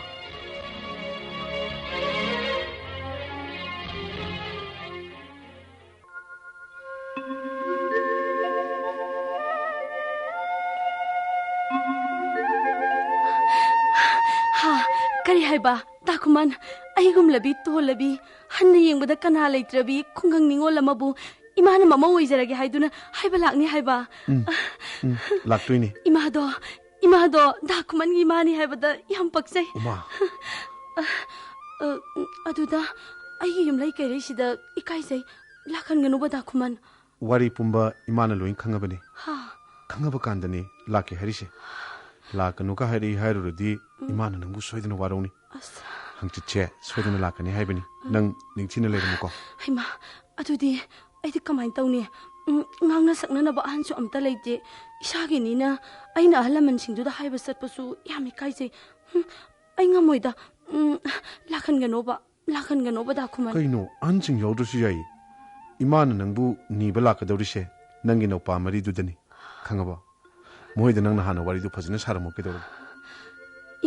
kari haiba dakuman aigum labi to labi hanna yengbada kana leitrabi khungang ningo lamabu 이마는 ꯃꯃꯧ ꯑꯣꯏꯖꯔꯒꯦ ꯍꯥꯏꯗꯨꯅ ꯍꯥꯏꯕ ꯂꯥꯛꯅꯤ ꯍꯥꯏꯕ. ꯂꯥꯛꯇꯣꯏꯅꯤ. 이마도 다쿠만기 이마니 하이바다 ꯌꯥꯝ ꯄꯛꯆꯩ. 우마. ꯑꯗꯨꯗ ꯑꯩꯒꯤ ꯌꯨꯝꯂꯩ ꯀꯩꯔꯩꯁꯤꯗ 이카ꯏꯖꯩ ꯂꯥꯛꯍꯟꯒꯅꯨꯕ 다쿠만. 와리 뿜바 이마는 로인 칸가버니. 하. 칸가버 칸다니 라케 하리세. 라카누가 하리 하이로디 이마는 능부 소이드는 와로니. 항치체 소이드는 라카니 하이버니. 능 닝치는 레르무고. 하이마 아두디 아이디 까마인 떠우니. ngang na sakna na ba han su amta leite isagi ni na ai na halaman singdu da haiba sat pasu yami kai je ai nga moida lakhan ga no ba da khuman kaino anjing yodu su yai iman nangbu ni bala ka dawrise nangi no pa mari dudani khangaba moida nang na hana wari du phajina saramo ke dawru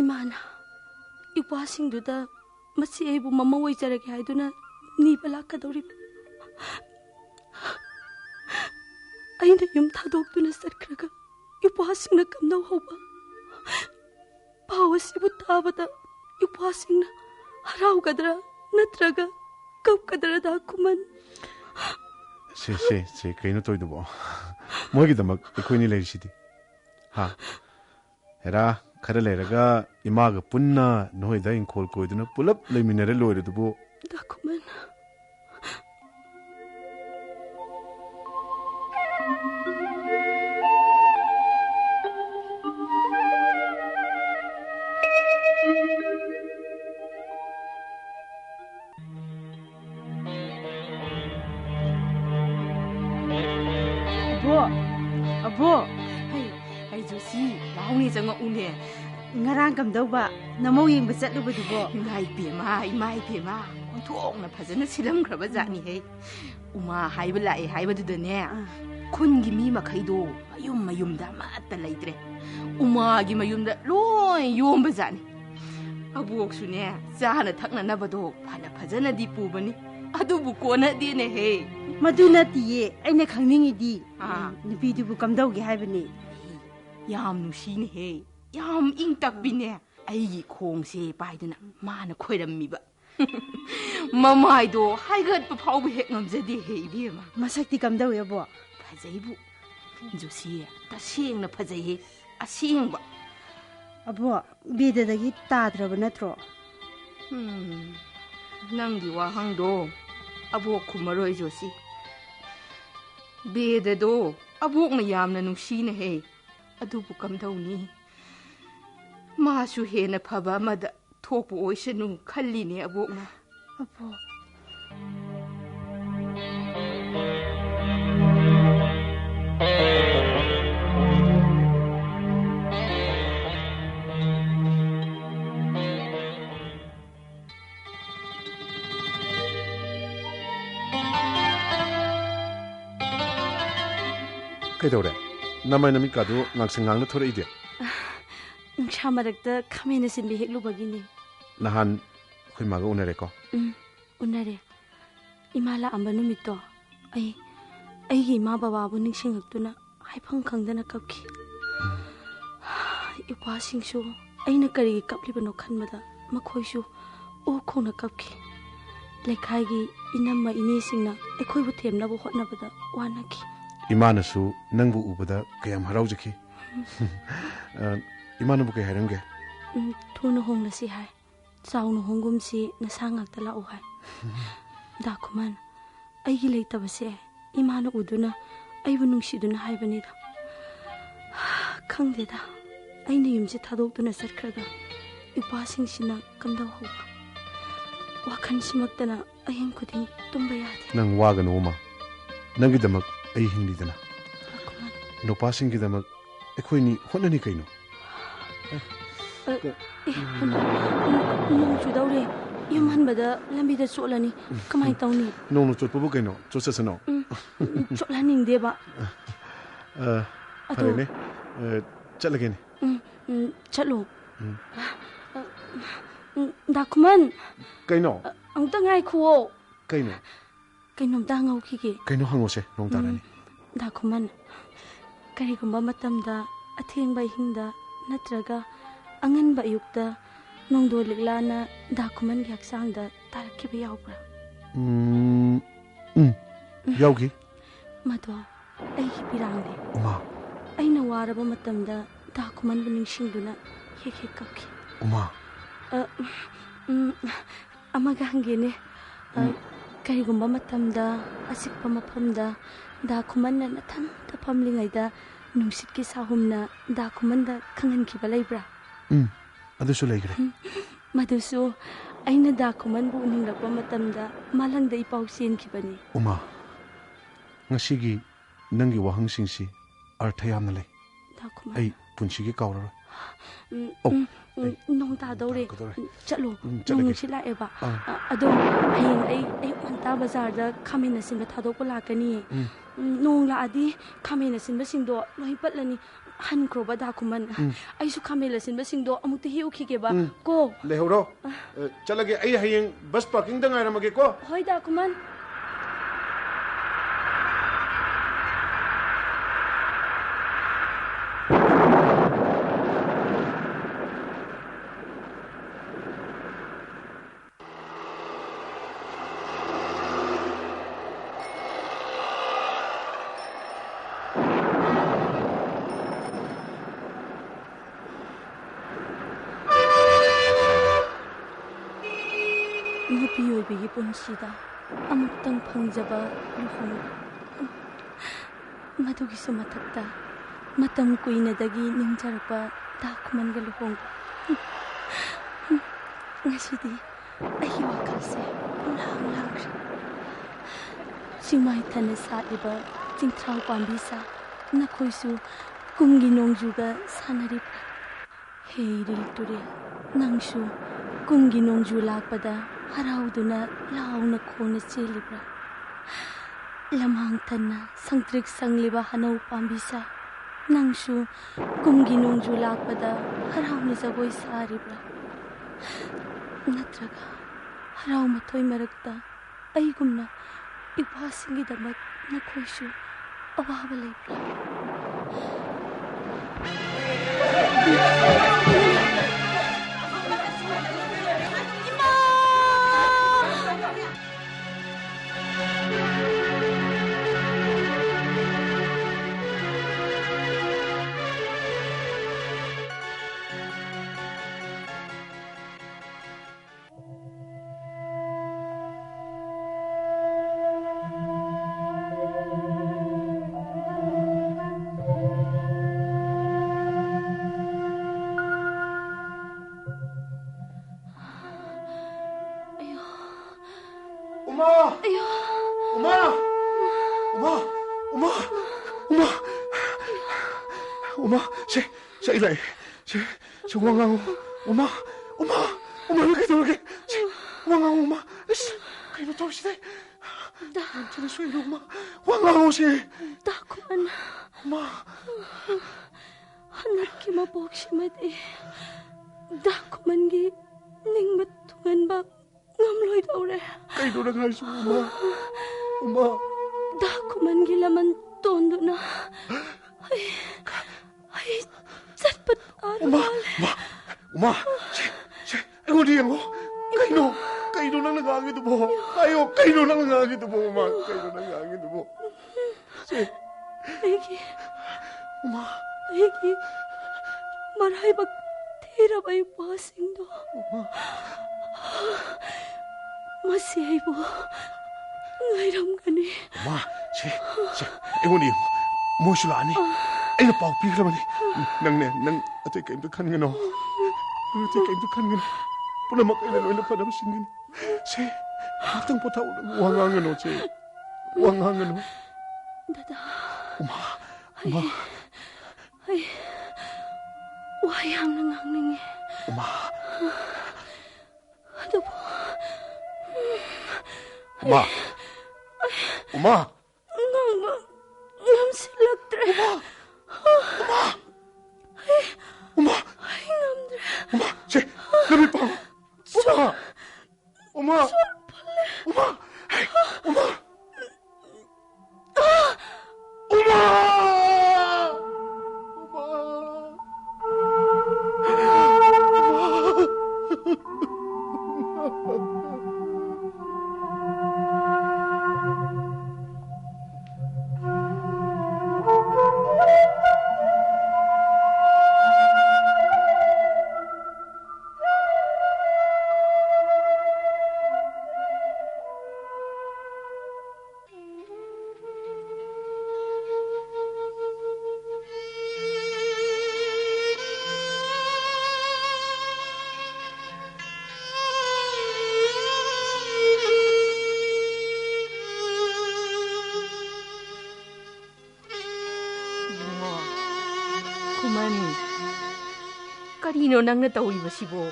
imana ipa singdu da masi ai bu mama wai jarage haiduna ni bala ka dawri ꯑꯩꯅ ꯌꯨꯝ ꯊꯥꯗꯣꯛꯇꯨꯅ ꯆꯠꯈ꯭ꯔꯒ ꯏꯄ꯭ꯋꯥꯁꯤꯡꯅ ꯀꯝꯗꯧꯍꯧꯕ ꯄꯥꯎ ꯑꯁꯤꯕꯨ ꯇꯥꯕꯗ ꯏꯄ꯭ꯋꯥꯁꯤꯡꯅ ꯍꯔꯥꯎꯒꯗ꯭ꯔꯥ ꯅꯠꯇ꯭ꯔꯒ ꯀꯞꯀꯗ꯭ꯔꯥ ꯗꯥꯀꯨꯃꯟ ꯁꯦ ꯀꯩꯅꯣ ꯇꯧꯏꯗꯨꯕꯣ ꯃꯣꯏꯒꯤꯗꯃꯛ ꯑꯩꯈꯣꯏꯅꯤ ꯂꯩꯔꯤꯁꯤꯗꯤ ꯍꯥ ꯍꯦꯔꯥ ꯈꯔ ꯂꯩꯔꯒ ꯏꯃꯥꯒ ꯄꯨꯟꯅ ꯅꯣꯏꯗ ꯏꯪꯈꯣꯜ ꯀꯣꯏꯗꯨꯅ ꯄꯨꯂꯞ ꯂꯩꯃꯤꯟꯅꯔ ꯂꯣꯏꯔꯗꯨꯕꯨ ꯗꯥꯀꯨꯃꯟ Abo, hey Josie, launi jang une. Ngarang kamdauba namo yeng besat lu bedubo. Imai pema. Onthong na phajana silam khraba jani he. Uma haiba lai haiba du ne. Khun gi mi makhaido mayum da ma ta leitre. Uma gi mayum da loi yom ba jani. Abok su ne, jana thakna na bado phana phajana di pubani. Adubu kona di ne he. Maduna tiye aina khangningi di. Nupi dubu kamdaugi haibani. Yam nushine he. Yam ing takbine. Aigi khongse paiduna mana khoirammiba. Mamaido haigat pa phawbi hek ngamjadi he ibema. Masakti kamdauya bo. Phajaibu. Josie tasengna phajai he. Asengba. Abo bidadagi tadraba natro. Nangdi wahangdo abok kumaroi Josie. Bedado abok na yamna nungsina he. Adubu kamdawni. Masu he na phaba mada thokpu oisanu khalli ne abok na. Abo. ꯀꯩꯗꯧꯔꯦ ꯅꯃꯥꯏ ꯅꯃꯤꯠꯀꯥꯗꯨ ꯉꯥꯡꯁꯪ ꯉꯥꯡꯅ ꯊꯣꯔꯛꯏꯗꯤ ꯅꯨꯡꯁꯥ ꯃꯔꯛꯇ ꯈꯥꯃꯦꯟ ꯑꯁꯤꯟꯕꯤ ꯍꯦꯛꯂꯨꯕꯒꯤꯅꯤ ꯅꯍꯥꯟ ꯑꯩꯈꯣꯏ ꯃꯥꯒ ꯎꯅꯔꯦꯀꯣ ꯎꯅꯔꯦ ꯏꯃꯥ ꯂꯥꯛꯑꯝꯕ ꯅꯨꯃꯤꯠꯇꯣ ꯑꯩꯒꯤ ꯏꯃꯥ ꯕꯕꯥꯕꯨ ꯅꯤꯡꯁꯤꯡꯉꯛꯇꯨꯅ ꯍꯥꯏꯐꯝ ꯈꯪꯗꯅ ꯀꯞꯈꯤ ꯏꯄ꯭ꯋꯥꯁꯤꯡꯁꯨ ꯑꯩꯅ ꯀꯔꯤꯒꯤ ꯀꯞꯂꯤꯕꯅꯣ ꯈꯟꯕꯗ ꯃꯈꯣꯏꯁꯨ ꯑꯣ ꯈꯣꯡꯅ ꯀꯞꯈꯤ ꯂꯩꯀꯥꯏꯒꯤ ꯏꯅꯝꯃ ꯏꯅꯦꯁꯤꯡꯅ ꯑꯩꯈꯣꯏꯕꯨ ꯊꯦꯝꯅꯕ ꯍꯣꯠꯅꯕꯗ ꯋꯥꯅꯈꯤ 이마나수 낭부 우보다 그야 하라우지키 이마나부 그 해ರಂ게 투는 홍나시 하이 자우는 홍금시 나상악다 라오 하이 다쿠만 아이기 레이타바세 이마나 우두나 아이부 뭉시두나 하이바니다 캉데다 아이네 юм지 타독두나 ሰር크라가 이빠싱시나 감다호가 와칸시막다나 아행 쿠딩 tumba야데 낭 와가노 오마 낭기다막 ꯑꯩ ꯍꯤꯡꯂꯤꯗꯅ ꯅꯨꯄꯥꯁꯤꯡꯒꯤꯗꯃꯛ ꯑꯩꯈꯣꯏꯅꯤ ꯍꯣꯠꯅꯅꯤ ꯀꯩꯅꯣ ꯅꯣꯡ ꯆꯨꯗꯧꯔꯦ ꯌꯨꯝ ꯍꯟꯕꯗ ꯂꯝꯕꯤꯗ ꯆꯣꯠꯂꯅꯤ ꯀꯃꯥꯏꯅ ꯇꯧꯅꯤ ꯅꯣꯡꯅ ꯆꯣꯠꯄꯕꯨ ꯀꯩꯅꯣ ꯆꯣꯠꯁꯁꯅꯣ ꯆꯣꯠꯍꯟꯅꯤꯡꯗꯦꯕ ꯐꯔꯦꯅꯦ ꯆꯠꯂꯒꯦꯅꯦ ꯆꯠꯂꯣ ꯗꯥꯀꯨꯃꯟ ꯀꯩꯅꯣ ꯑꯃꯨꯛꯇ ꯉꯥꯏꯈꯨꯋꯣ ꯀꯩꯅꯣ ꯀꯩꯅꯣꯝꯇ ꯍꯪꯍꯧꯈꯤꯒꯦ ꯀꯩꯅꯣ ꯍꯪꯉꯣꯁꯦ ꯅꯣꯡ ꯇꯥꯔꯅꯤ ꯗꯥꯀꯨꯃꯟ ꯀꯔꯤꯒꯨꯝꯕ ꯃꯇꯝꯗ ꯑꯊꯦꯡꯕ ꯑꯍꯤꯡꯗ ꯅꯠꯇ꯭ꯔꯒ ꯑꯉꯟꯕ ꯑꯌꯨꯛꯇ ꯅꯣꯡꯗꯣ ꯂꯤꯛꯂꯥꯅ ꯗꯥꯀꯨꯃꯟꯒꯤ ꯍꯛꯆꯥꯡꯗ ꯇꯥꯔꯛꯈꯤꯕ ꯌꯥꯎꯕ꯭ꯔꯥ ꯌꯥꯎꯈꯤ Mado, ay hipirangde. Uma. Ay nawaraba matamda da kuman buning singduna hek kapki. Uma. Amaga hangene. Karigumba matamda asikpa mafamda da kuman na natham tapamlingayda nungsit ki sahumna da kuman da kangan kiba laibra. Adusu laigre. Madusu aina da kuman bu ninglakpa matamda malangda ipaw sen kibani. Uma. Ngasigi nangi wahangsingsi artha yamna lay. Da kuman. Ay punchigi kauraro. Nong ta dore chalo nong sila eba ado ayeng ay manta bazar da khamena sin ba thadok la kani nong la adi khamena sin ba singdo loi patlani han kroba da kuman ay su khamela sin ba singdo amukte hi ukhi ke ba ko Lehoro. Chalage ay hayeng bus parking da ngairamage ko. hoi da kuman nupi punsida amuktang pangjaba luhong madugi sumatakta matam kuinadagi ningjarpa da kuman ga luhong ngasidi ahi wakalse lang singmai thana sa iba jingtrau pambisa nakhoisu kumgi nongjuga sanari heiril ture nangsu kumgi nongju lakpada harauduna launa khona chelibra lamhang thanna sangtrik sangliba hanau pambisa nangsu kumgi nongju lakpada harauna jagoi saribra natraga harau mathoi marakta aigumna ipasingi damat nakhoisu awaba leibra Uma, sa ilay. Si wangang, Uma, lagi to, lagi. Si wangang, Uma. Kayo na to, si Diyan suelo, Uma. Wangang, si. Dakuman. Uma. Hanap ki mabok si mati. Dakuman gi ning matungan ba ngamloy daure. Kayo na nga, Uma. Dakuman gi laman tondo na. Ay, sarpat araw. Uma, si, ako diyan ko. Kayo nang nangangit mo. Kayo nang nangangit mo, Uma. Kayo nang nangangit mo. Si. Egi. Uma. Egi. Maray magtira ba yung pasing do? Uma. Masiyay po. Ngayram gani. Uma, si, ako diyan ko. Mo sila ni. Ay napawpig naman nang atay kayo dukan nga no. Atay kayo dukan nga no. Punamak ay naloy na panabasin nga no. Si, hatang po tao wangang nga no, si. Wangang nga no. Dada. Uma. Ay, wayang nangangning eh. Uma. Ano po? Uma. Ngam silak tre. Uma. Ay, ngam tre. Uma. Si, nabi pa. Uma. Hey, Uma. 다쿠만, 까리노 낭나 떠오리버시보.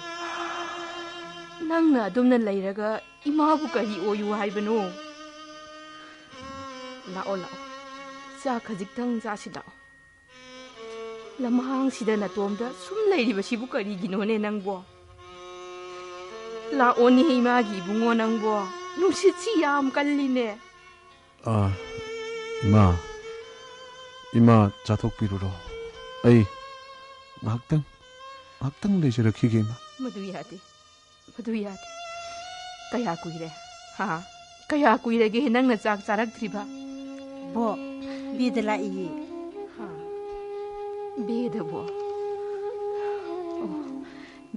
낭나 아돔나 라이라가 이마부 까리 오유 하이버노. 라오. 자 가직당 자시다. lamhangsida natomda sum leiribasibu kariginone nangbo la oni himagi bungo nangbo nungsitsi yam kalline ima chathokpiruro ai ngakhtang lejarakhi ma madu yade kaya kuire ge nangna chak charak thriba bo bidla i beda bo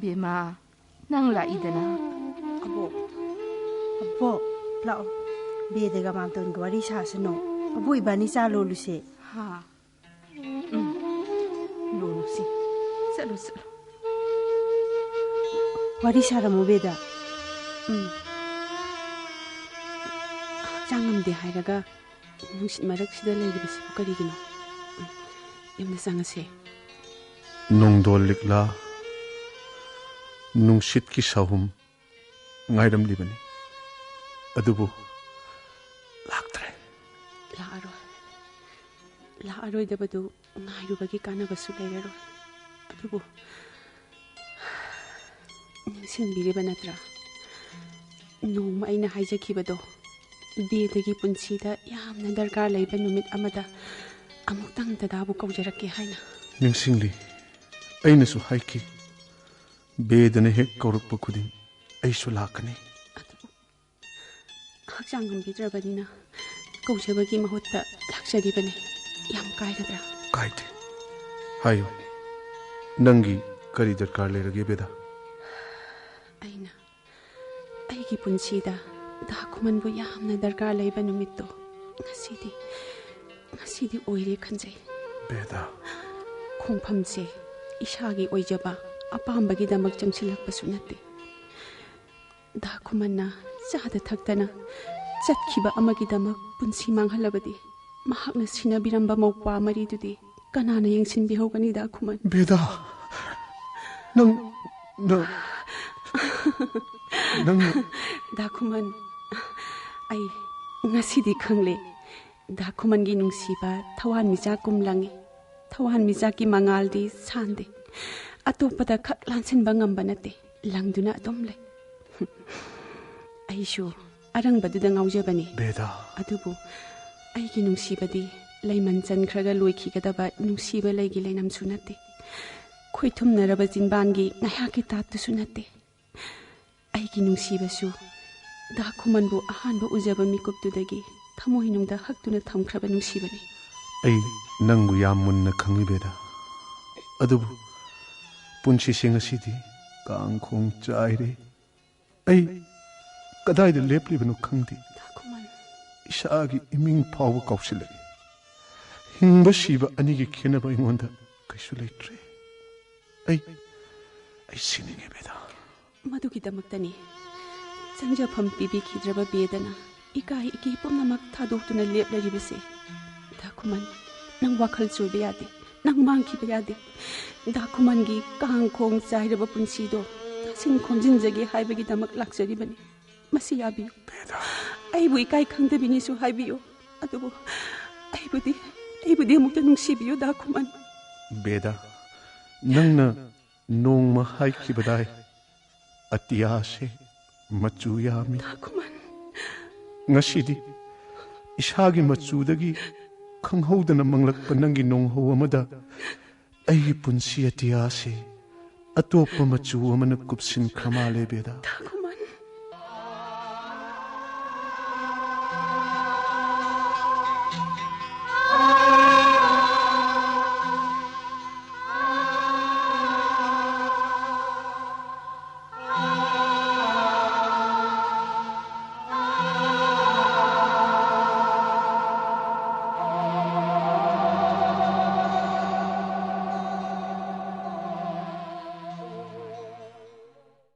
bema nang la idana abo lao beda ga manton gwari sasano abo ibani cha lo luse lolusi salo wari saramo beda 장음대 하이라가 뭉신 마락 시달 레이비스 부까리기노 임나 상세 농돌릭라 뭉싯기 사훔 ngairam libani adubu laktre laaro dabadu ngairu bagi kana basu leiraro adubu ningsin biriba natra noma aina haijakibado बेदगी पुंसीदा यामना दरकार लैबा नुमित अमदा अमुक्तंग ददाबु कौजरके हाइना निंगसिंगली अइनसु हाइकी बेदने हेक कौरप खुदिन अइसु लाकने हक्चांग गंभीरबनिना कौजबगी महुत्ता लाक्सरिबने याम कायगदरा कायते हायो नंगी करी दरकार लेरगे बेदा अइना अइगी पुंसीदा 다쿠만부 야함나 दरकार लेबा नुमित्तो ngasidi oire khanjai बेदा खोंफमसे इशागी ओइजबा अपामबगी दमक चंगसिलकपसु नते दाखुमन्ना चादा थक्तना चतखिबा अमगी दमक पुंसी मांगहलबदी महाकना सिनाबिरंबा मौपा मरिदुदी कनाना यंगसिन बिहोगनी दाखुमन बेदा नंग दाखुमन आई ngasidi khangle दाखुमन गी नुंसीबा थवान मिजा कुमलांगे थवान मिजा की मंगालदी सांदे अतोपदा खक लांसिन बंगम बनते लंगदुना अदोमले आइशु अरंगबदुदा ngauजबनी बेदा अदुबु आइगी नुंसीबदी लैमन चनख्रगा लोइखिगदबा नुंसीबा लैगी लैनम सुनते खोइथुमनरबा जिनबानगी नायाकी तातु सुनते आइगी नुंसीबसु दाखुमनबु अहानबु उजबा मिकुपतुदगी थमोहिनुंगदा हक्तुना थमख्रबा नुंसीबनी ऐ नंगु याम मुन्ना खंगी बेदा अदुबु पुंसी सिंगसिदी कांखों चाइरे ऐ कदाइदा लेपलिबनु खंगदी दाखुमन इशागी इमिंग फाव कौसिलगे हिंगबा शिबा अनिगी खेनबा इंगोंदा कैसु लेट्रे ऐ सिनिंगे बेदा मधुकी दमक्तनी संजफम पीबी खिद्रबा बेदना इकाई इकी पुमनमक थादोक्तुना लेपलरिबसे दाखुमन नंग वाखल चोइबा यादे नंग मांगखिबा यादे दाखुमनगी कांखों चाइरबा पुंसीदो सिन खोंजिनजगे हाइबगी दमक लाक्सरिबनी मसी याबियो बेदा आइबु इकाई खंगदबिनिसु हाइबियो अदुबु आइबुदी अमुक्ता नुंसीबियो दाखुमन बेदा नंगना नोंगमा हाइखिबदाय अतियासे मचु यामी दाखुमन ngashidi ishagi machudagi khanghodana manglakpa nangi nongho amada ai punsi atiase atoppa machu amana kupsin khamale beda